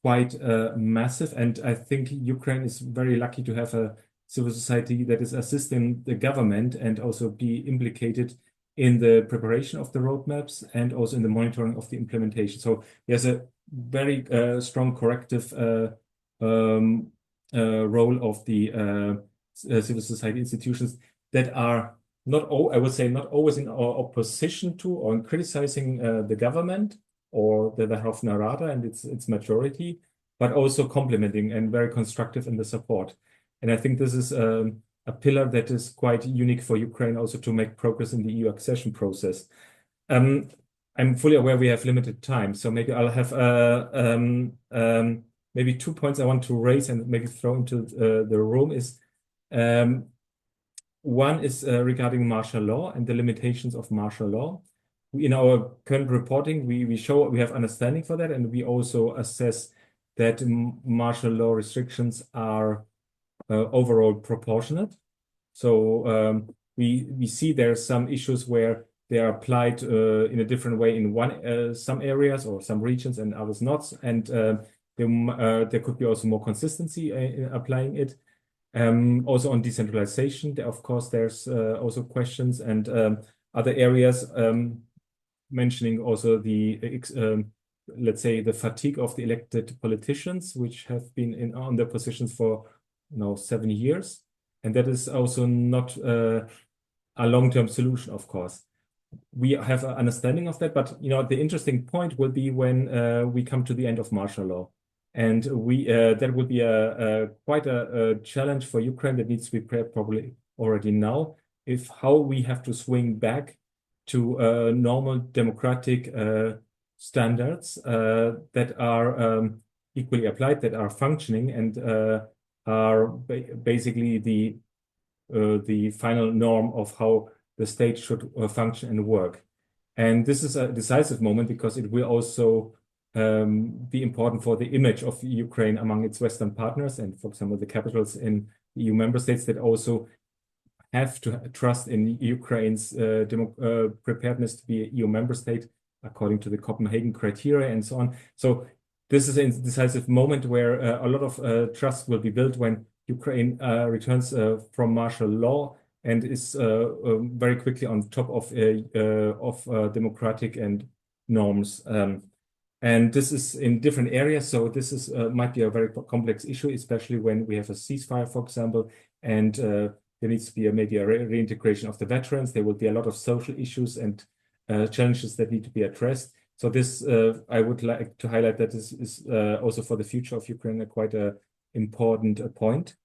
quite massive, and I think Ukraine is very lucky to have a civil society that is assisting the government and also be implicated in the preparation of the roadmaps and also in the monitoring of the implementation. So there's a very strong corrective role of the civil society institutions that are I would say not always in opposition to or in criticizing the government or the Verkhovna Rada and its majority, but also complementing and very constructive in the support. And I think this is a pillar that is quite unique for Ukraine also to make progress in the EU accession process. I'm fully aware we have limited time, so maybe I'll have maybe 2 points I want to raise and maybe throw into the room is one is regarding martial law and the limitations of martial law. In our current reporting, we show we have understanding for that, and we also assess that martial law restrictions are overall proportionate. So we see there are some issues where they are applied in a different way in some areas or some regions and others not, and there could be also more consistency in applying it. Also on decentralization, of course, there's also questions and other areas, mentioning also the let's say the fatigue of the elected politicians, which have been on their positions for 7 years, and that is also not a long-term solution, of course. We have an understanding of that, but the interesting point will be when we come to the end of martial law. And that would be quite a challenge for Ukraine that needs to be prepared probably already now, how we have to swing back to normal democratic standards that are equally applied, that are functioning, and are basically the final norm of how the state should function and work. And this is a decisive moment because it will also be important for the image of Ukraine among its Western partners and, for example, the capitals in EU member states that also have to trust in Ukraine's preparedness to be an EU member state according to the Copenhagen criteria and so on. So this is a decisive moment where a lot of trust will be built when Ukraine returns from martial law and is very quickly on top of democratic and norms. And this is in different areas, so this is might be a very complex issue, especially when we have a ceasefire, for example, and there needs to be maybe a reintegration of the veterans. There will be a lot of social issues and challenges that need to be addressed. So this, I would like to highlight that this is also for the future of Ukraine quite an important point.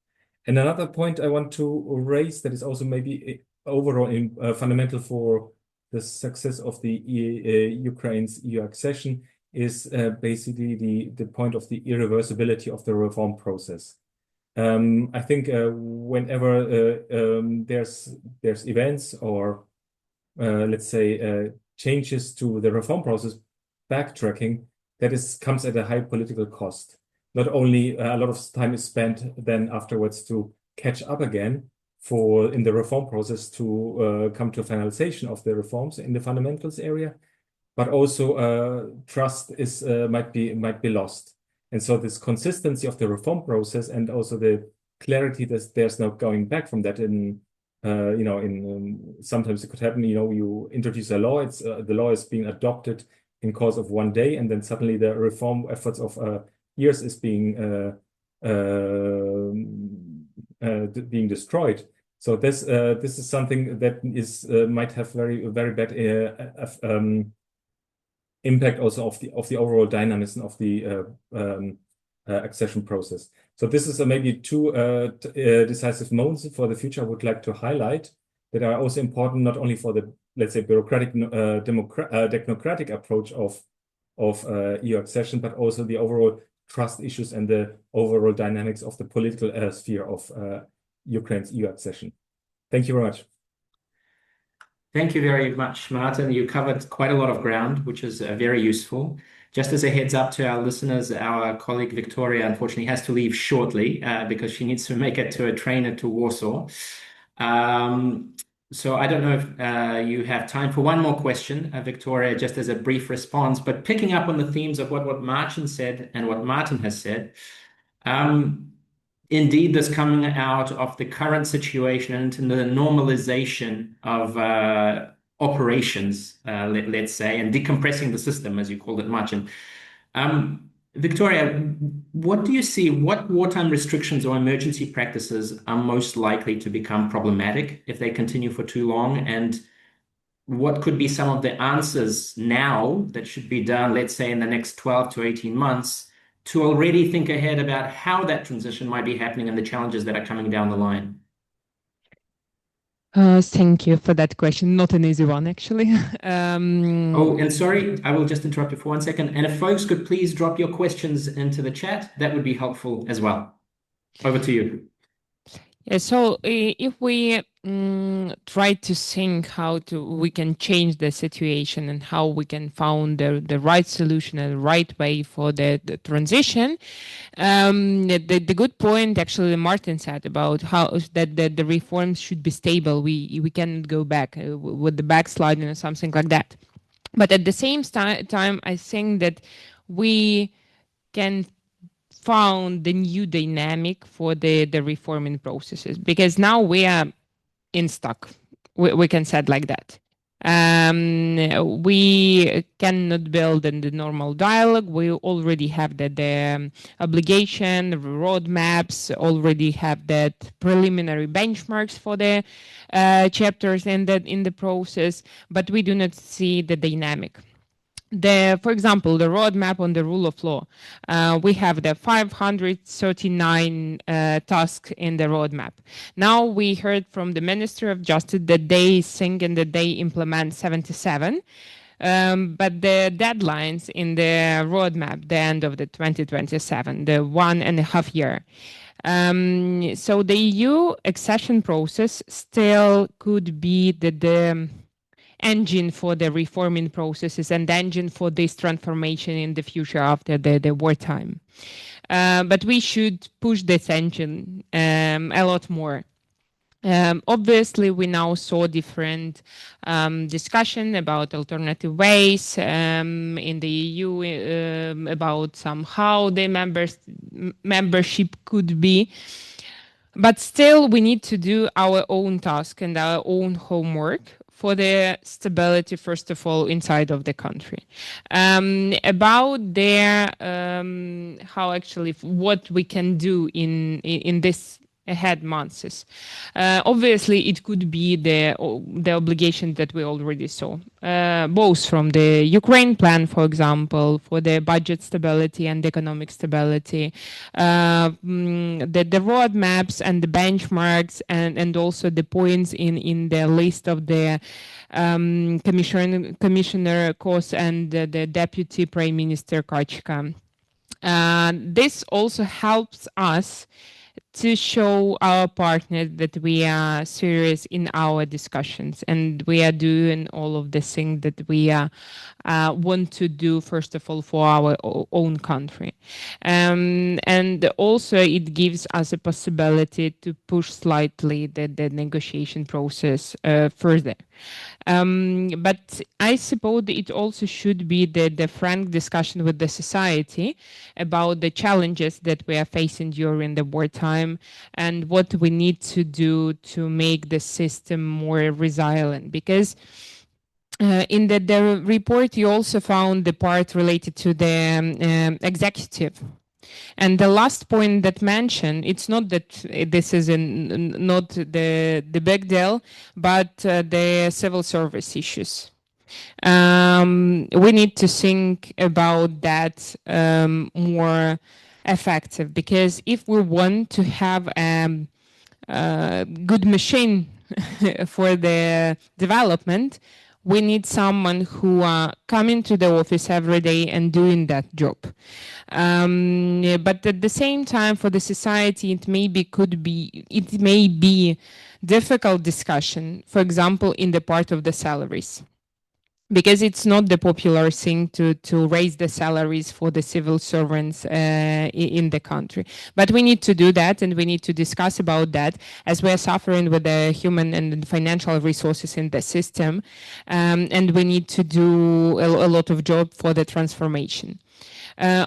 And another point I want to raise that is also maybe overall fundamental for the success of the Ukraine's EU accession is basically the point of the irreversibility of the reform process. I think whenever there's events or let's say changes to the reform process, backtracking, comes at a high political cost. Not only a lot of time is spent then afterwards to catch up again in the reform process to come to a finalization of the reforms in the fundamentals area, but also trust might be lost. And so this consistency of the reform process and also the clarity that there's no going back from that in sometimes it could happen, you introduce a law, the law is being adopted in course of one day, and then suddenly the reform efforts of years is being destroyed. So this is something that might have very bad impact also of the overall dynamism of the accession process. So this is maybe two decisive moments for the future I would like to highlight that are also important not only for the, let's say, bureaucratic technocratic approach of EU accession, but also the overall trust issues and the overall dynamics of the political sphere of Ukraine's EU accession. Thank you very much. Thank you very much, Martin. You covered quite a lot of ground, which is very useful. Just as a heads up to our listeners, our colleague Victoria unfortunately has to leave shortly because she needs to make it to a train to Warsaw. So I don't know if you have time for one more question, Victoria, just as a brief response, but picking up on the themes of what Martin said and what Martin has said. Indeed, this coming out of the current situation into the normalization of operations, let's say, and decompressing the system, as you called it, Martin. Victoria, what do you see? What wartime restrictions or emergency practices are most likely to become problematic if they continue for too long? And what could be some of the answers now that should be done, let's say, in the next 12 to 18 months, to already think ahead about how that transition might be happening and the challenges that are coming down the line? Thank you for that question. Not an easy one, actually. Oh, and sorry, I will just interrupt you for 1 second. And if folks could please drop your questions into the chat, that would be helpful as well. Over to you. Yeah, so if we try to think how we can change the situation and how we can find the right solution and the right way for the transition, the good point actually Martin said about how that the reforms should be stable. We cannot go back with the backsliding or something like that. But at the same time, I think that we can found the new dynamic for the reforming processes, because now we are in stock. We can say it like that. We cannot build in the normal dialogue. We already have the obligation, the roadmaps, already have that preliminary benchmarks for the chapters in the process, but we do not see the dynamic. For example, the roadmap on the rule of law. We have the 539 tasks in the roadmap. Now we heard from the Minister of Justice that they think and that they implement 77. But the deadlines in the roadmap, the end of the 2027, the 1.5 year. So the EU accession process still could be the engine for the reforming processes and engine for this transformation in the future after the wartime. But we should push this engine a lot more. Obviously, we now saw different discussion about alternative ways in the EU about somehow the membership could be. But still, we need to do our own task and our own homework for the stability, first of all, inside of the country. About how actually what we can do in this ahead months. Obviously, it could be the obligation that we already saw, both from the Ukraine plan, for example, for the budget stability and economic stability, the roadmaps and the benchmarks, and also the points in the list of the Commissioner Kos and the Deputy Prime Minister Kachka. This also helps us to show our partners that we are serious in our discussions and we are doing all of the things that we want to do, first of all, for our own country. And also it gives us a possibility to push slightly the negotiation process further. But I suppose it also should be the frank discussion with the society about the challenges that we are facing during the wartime time, and what we need to do to make the system more resilient. Because in the report, you also found the part related to the executive. And the last point that mentioned, it's not that this is not the big deal, but the civil service issues. We need to think about that more effective, because if we want to have a good machine for the development, we need someone who coming to the office every day and doing that job. But at the same time, for the society, it may be difficult discussion, for example, in the part of the salaries, because it's not the popular thing to raise the salaries for the civil servants in the country. But we need to do that, and we need to discuss about that, as we are suffering with the human and financial resources in the system, and we need to do a lot of job for the transformation.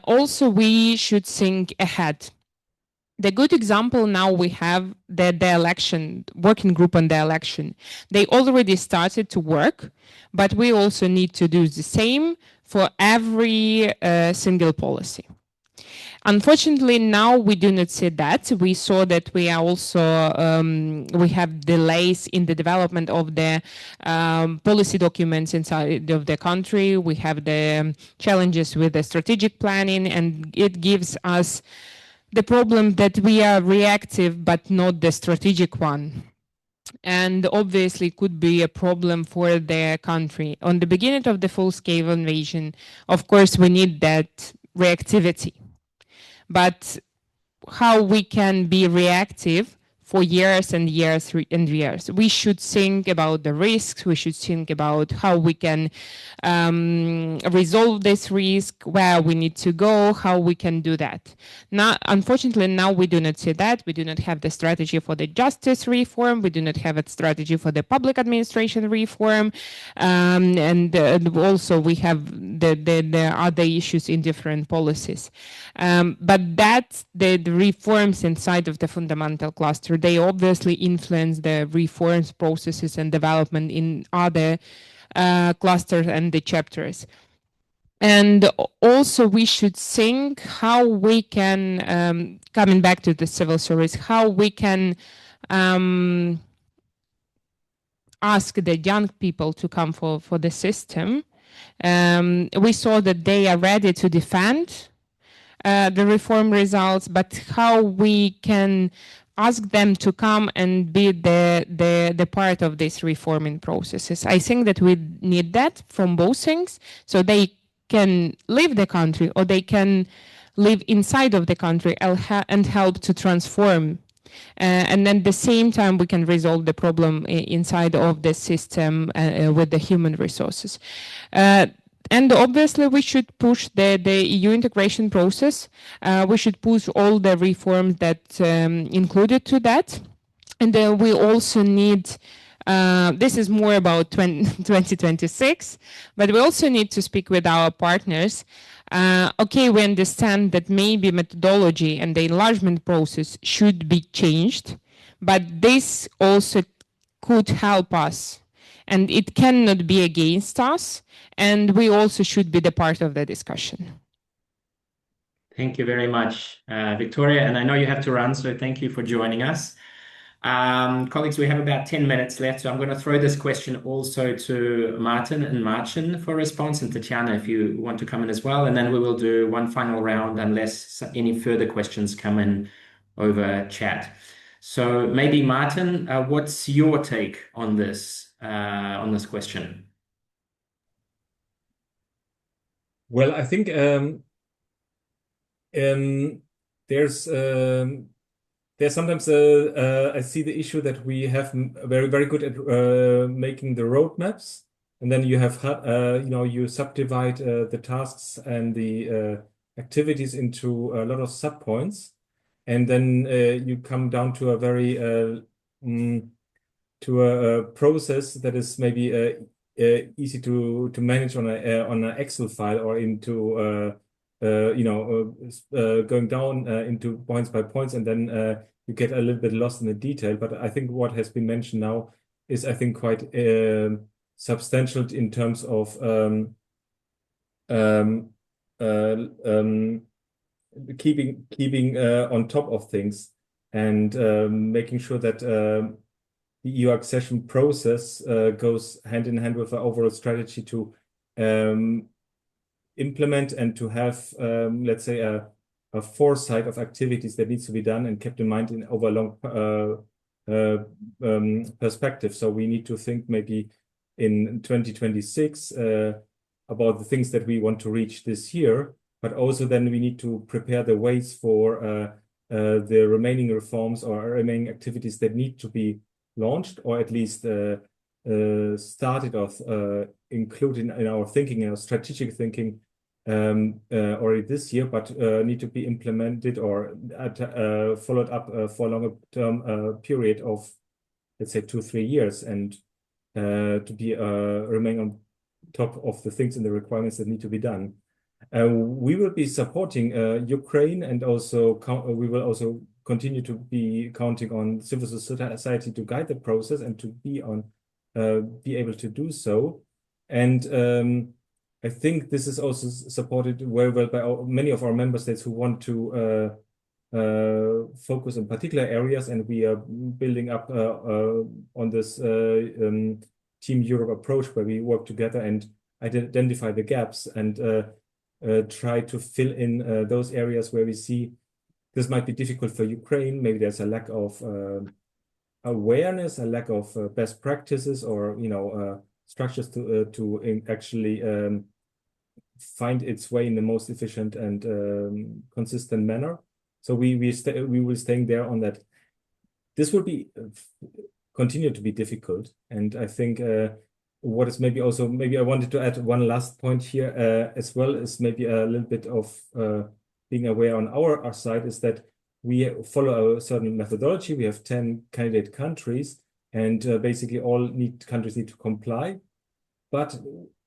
Also, we should think ahead. The good example now we have the election, working group on the election. They already started to work, but we also need to do the same for every single policy. Unfortunately, now we do not see that. We saw that we are also, we have delays in the development of the policy documents inside of the country. We have the challenges with the strategic planning, and it gives us the problem that we are reactive, but not the strategic one. And obviously could be a problem for the country. On the beginning of the full-scale invasion, of course, we need that reactivity. But how we can be reactive for years and years and years. We should think about the risks. We should think about how we can resolve this risk, where we need to go, how we can do that. Now, unfortunately, now we do not see that. We do not have the strategy for the justice reform. We do not have a strategy for the public administration reform. And also we have the other issues in different policies. But that's the reforms inside of the fundamental cluster. They obviously influence the reforms processes and development in other clusters and the chapters. And also we should think how we can, coming back to the civil service, how we can ask the young people to come for the system. We saw that they are ready to defend the reform results, but how we can ask them to come and be the part of these reforming processes. I think that we need that from both things, so they can leave the country or they can live inside of the country and help to transform. And then at the same time, we can resolve the problem inside of the system with the human resources. And obviously, we should push the EU integration process. We should push all the reforms that included to that. And we also need, this is more about 2026, but we also need to speak with our partners. Okay, we understand that maybe methodology and the enlargement process should be changed, but this also could help us. And it cannot be against us, and we also should be the part of the discussion. Thank you very much, Victoria. And I know you have to run, so thank you for joining us. Colleagues, we have about 10 minutes left, so I'm going to throw this question also to Martin and Marcin for response, and Tatiana, if you want to come in as well. And then we will do one final round unless any further questions come in over chat. So maybe Martin, what's your take on this question? Well, I think there's sometimes I see the issue that we have very, very good at making the roadmaps, and then you have you subdivide the tasks and the activities into a lot of subpoints, and then you come down to a very to a process that is maybe easy to manage on an Excel file or into going down into points by points, and then you get a little bit lost in the detail. But I think what has been mentioned now is, I think, quite substantial in terms of keeping on top of things, and making sure that the EU accession process goes hand in hand with the overall strategy to implement and to have, let's say, a foresight of activities that needs to be done and kept in mind in over long perspective. So we need to think maybe in 2026 about the things that we want to reach this year, but also then we need to prepare the ways for the remaining reforms or remaining activities that need to be launched, or at least started off, included in our thinking, in our strategic thinking already this year, but need to be implemented or followed up for a longer term period of, let's say, 2-3 years, and to be remain on top of the things and the requirements that need to be done. We will be supporting Ukraine, and also we will also continue to be counting on civil society to guide the process and to be able to do so. And I think this is also supported very well by many of our member states who want to focus on particular areas, and we are building up on this Team Europe approach, where we work together and identify the gaps and try to fill in those areas where we see this might be difficult for Ukraine. Maybe there's a lack of awareness, a lack of best practices, or structures to actually find its way in the most efficient and consistent manner. So we will staying there on that. This will be continue to be difficult, and I think what is maybe I wanted to add one last point here as well, is maybe a little bit of being aware on our side, is that we follow a certain methodology. We have 10 candidate countries, and basically all countries need to comply. But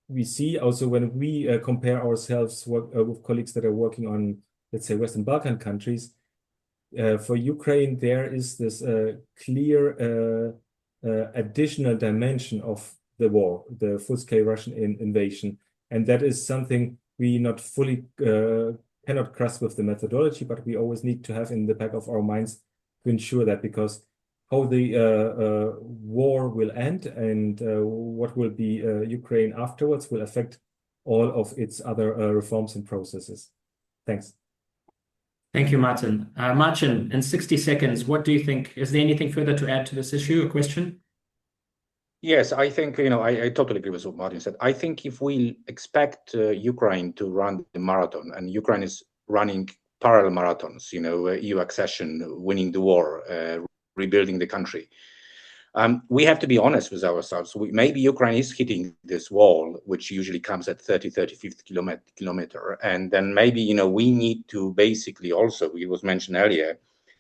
we see also, when we compare ourselves with colleagues that are working on, let's say, Western Balkan countries, for Ukraine, there is this clear additional dimension of the war, the full-scale Russian invasion. And that is something we not fully cannot grasp with the methodology, but we always need to have in the back of our minds to ensure that, because how the war will end and what will be Ukraine afterwards will affect all of its other reforms and processes. Thanks. Thank you, Martin. Marcin, in 60 seconds, what do you think? Is there anything further to add to this issue, a question? Yes, I think, I totally agree with what Martin said. I think if we expect Ukraine to run the marathon, and Ukraine is running parallel marathons, EU accession, winning the war, rebuilding the country, we have to be honest with ourselves. Maybe Ukraine is hitting this wall, which usually comes at 35th kilometer. And then maybe, we need to basically also, it was mentioned earlier,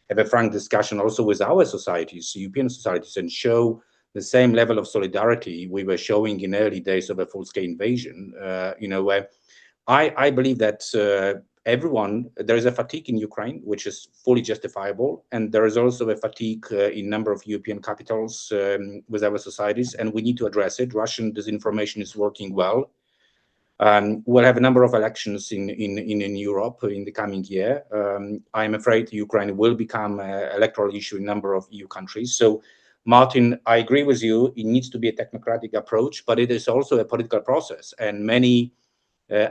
have a frank discussion also with our societies, European societies, and show the same level of solidarity we were showing in early days of a full-scale invasion. Where I believe that there is a fatigue in Ukraine, which is fully justifiable, and there is also a fatigue in a number of European capitals with our societies, and we need to address it. Russian disinformation is working well. We'll have a number of elections in Europe in the coming year. I'm afraid Ukraine will become an electoral issue in a number of EU countries. So, Martin, I agree with you. It needs to be a technocratic approach, but it is also a political process, and many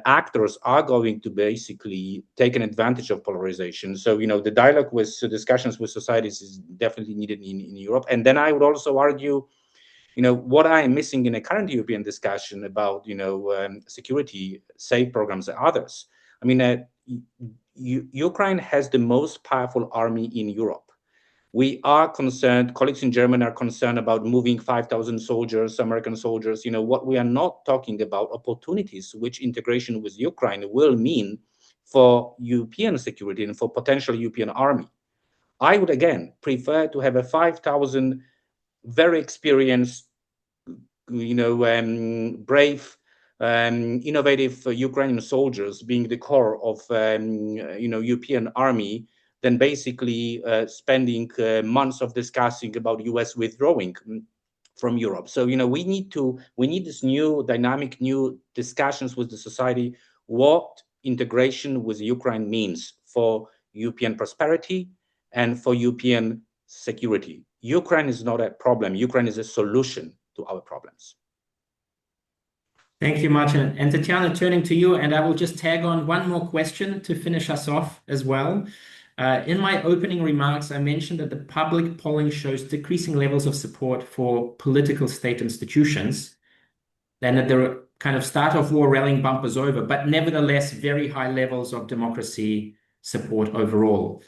actors are going to basically take an advantage of polarization. So, the dialogue discussions with societies is definitely needed in Europe. And then I would also argue, what I am missing in a current European discussion about, security, safe programs and others. I mean, Ukraine has the most powerful army in Europe. We are concerned, colleagues in Germany are concerned about moving 5,000 soldiers, American soldiers. What we are not talking about opportunities which integration with Ukraine will mean for European security and for potential European army. I would, again, prefer to have a 5,000 very experienced, brave innovative Ukrainian soldiers being the core of European army, than basically spending months of discussing about US withdrawing from Europe. So we need this new dynamic, new discussions with the society, what integration with Ukraine means for European prosperity and for European security. Ukraine is not a problem. Ukraine is a solution to our problems. Thank you, Martin. And Tatiana, turning to you, and I will just tag on one more question to finish us off as well. In my opening remarks, I mentioned that the public polling shows decreasing levels of support for political state institutions, and that the kind of start of war rallying bump is over, but nevertheless, very high levels of democracy support overall.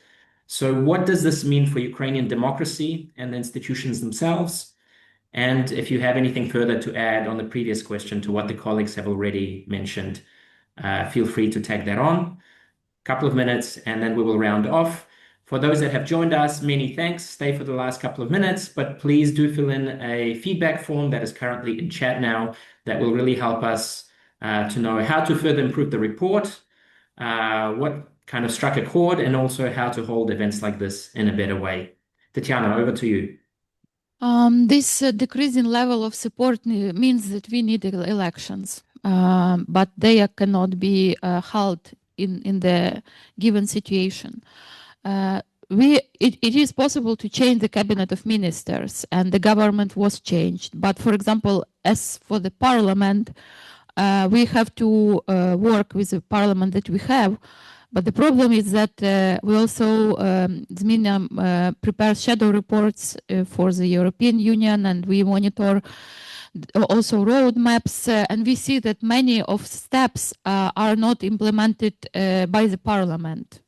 So what does this mean for Ukrainian democracy and the institutions themselves? And if you have anything further to add on the previous question to what the colleagues have already mentioned, feel free to tag that on. Couple of minutes, and then we will round off. For those that have joined us, many thanks. Stay for the last couple of minutes, but please do fill in a feedback form that is currently in chat now. That will really help us to know how to further improve the report, what kind of struck a chord, and also how to hold events like this in a better way. Tatiana, over to you. This decreasing level of support means that we need elections, but they cannot be held in the given situation. It is possible to change the cabinet of ministers, and the government was changed. But for example, as for the parliament, we have to work with the parliament that we have. But the problem is that we also, Zminia prepares shadow reports for the European Union, and we monitor also roadmaps, and we see that many of steps are not implemented by the parliament.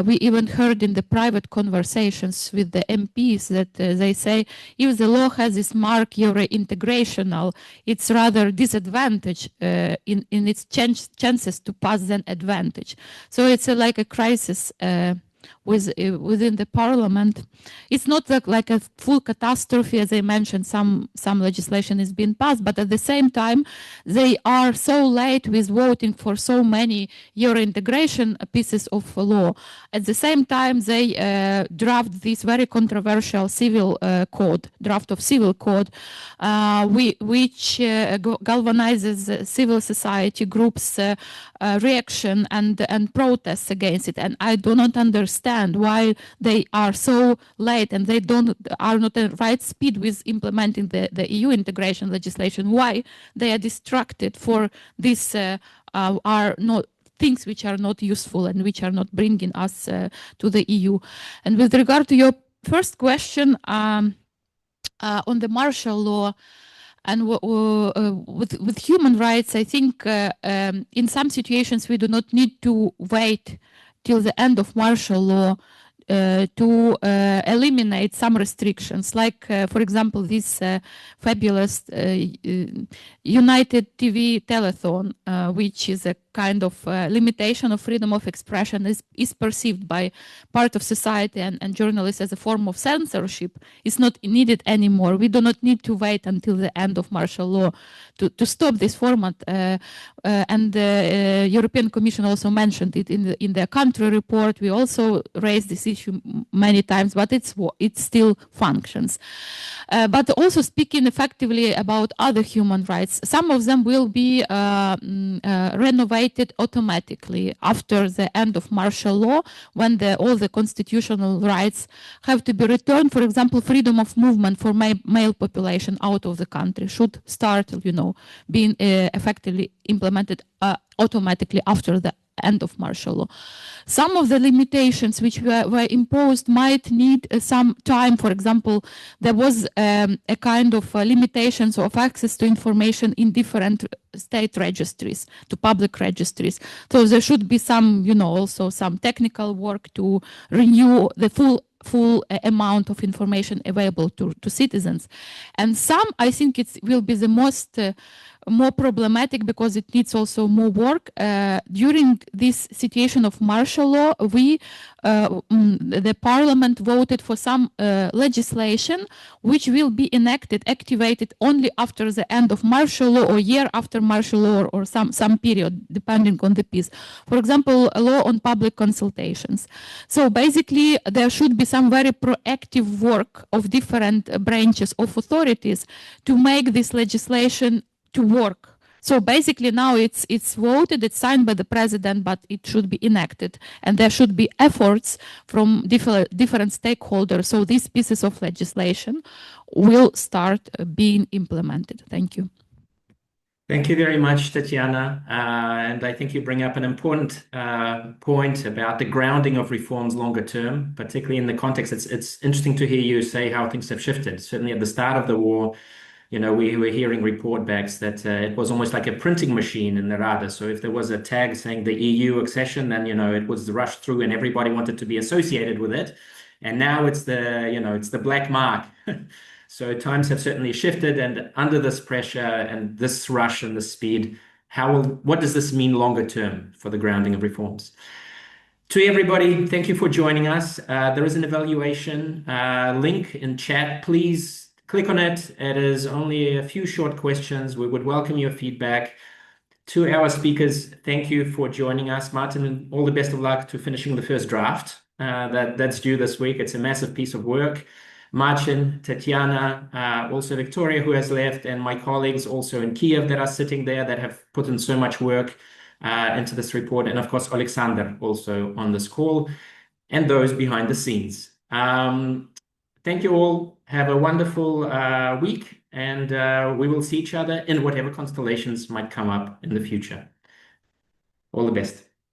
We even heard in the private conversations with the MPs that they say if the law has this mark Euro-integrational, it's rather disadvantage in its chances to pass than advantage. So it's like a crisis within the parliament. It's not like a full catastrophe, as I mentioned, some legislation is being passed, but at the same time, they are so late with voting for so many Euro integration pieces of law. At the same time, they draft this very controversial draft of civil code, which galvanizes civil society groups' reaction and protests against it. And I do not understand why they are so late and they are not at the right speed with implementing the EU integration legislation. Why they are distracted for this are not things which are not useful and which are not bringing us to the EU. And with regard to your first question on the martial law, and with human rights, I think in some situations we do not need to wait till the end of martial law to eliminate some restrictions, like, for example, this fabulous United TV telethon, which is a kind of limitation of freedom of expression, is perceived by part of society and journalists as a form of censorship, is not needed anymore. We do not need to wait until the end of martial law to stop this format. And the European Commission also mentioned it in their country report. We also raised this issue many times, but it still functions. But also speaking effectively about other human rights, some of them will be renovated automatically after the end of martial law, when all the constitutional rights have to be returned. For example, freedom of movement for male population out of the country should start, being effectively implemented automatically after the end of martial law. Some of the limitations which were imposed might need some time. For example, there was a kind of limitations of access to information in different state registries, to public registries. So there should be some, also some technical work to renew the full amount of information available to citizens. And some, I think it will be the most more problematic because it needs also more work. During this situation of martial law, the parliament voted for some legislation which will be activated only after the end of martial law or year after martial law or some period, depending on the peace. For example, a law on public consultations. So basically, there should be some very proactive work of different branches of authorities to make this legislation to work. So basically now it's voted, it's signed by the president, but it should be enacted. And there should be efforts from different stakeholders. So these pieces of legislation will start being implemented. Thank you. Thank you very much, Tatiana. And I think you bring up an important point about the grounding of reforms longer term, particularly in the context. It's interesting to hear you say how things have shifted. Certainly at the start of the war, we were hearing report backs that it was almost like a printing machine in the Rada. So if there was a tag saying the EU accession, then, it was rushed through and everybody wanted to be associated with it. And now it's the black mark. So times have certainly shifted, and under this pressure and this rush and this speed, what does this mean longer term for the grounding of reforms? To everybody, thank you for joining us. There is an evaluation link in chat. Please click on it. It is only a few short questions. We would welcome your feedback. To our speakers, thank you for joining us. Martin, all the best of luck to finishing the first draft. That's due this week. It's a massive piece of work. Marcin, Tatiana, also Victoria, who has left, and my colleagues also in Kiev that are sitting there that have put in so much work into this report. And of course, Alexander also on this call, and those behind the scenes. Thank you all. Have a wonderful week, and we will see each other in whatever constellations might come up in the future. All the best.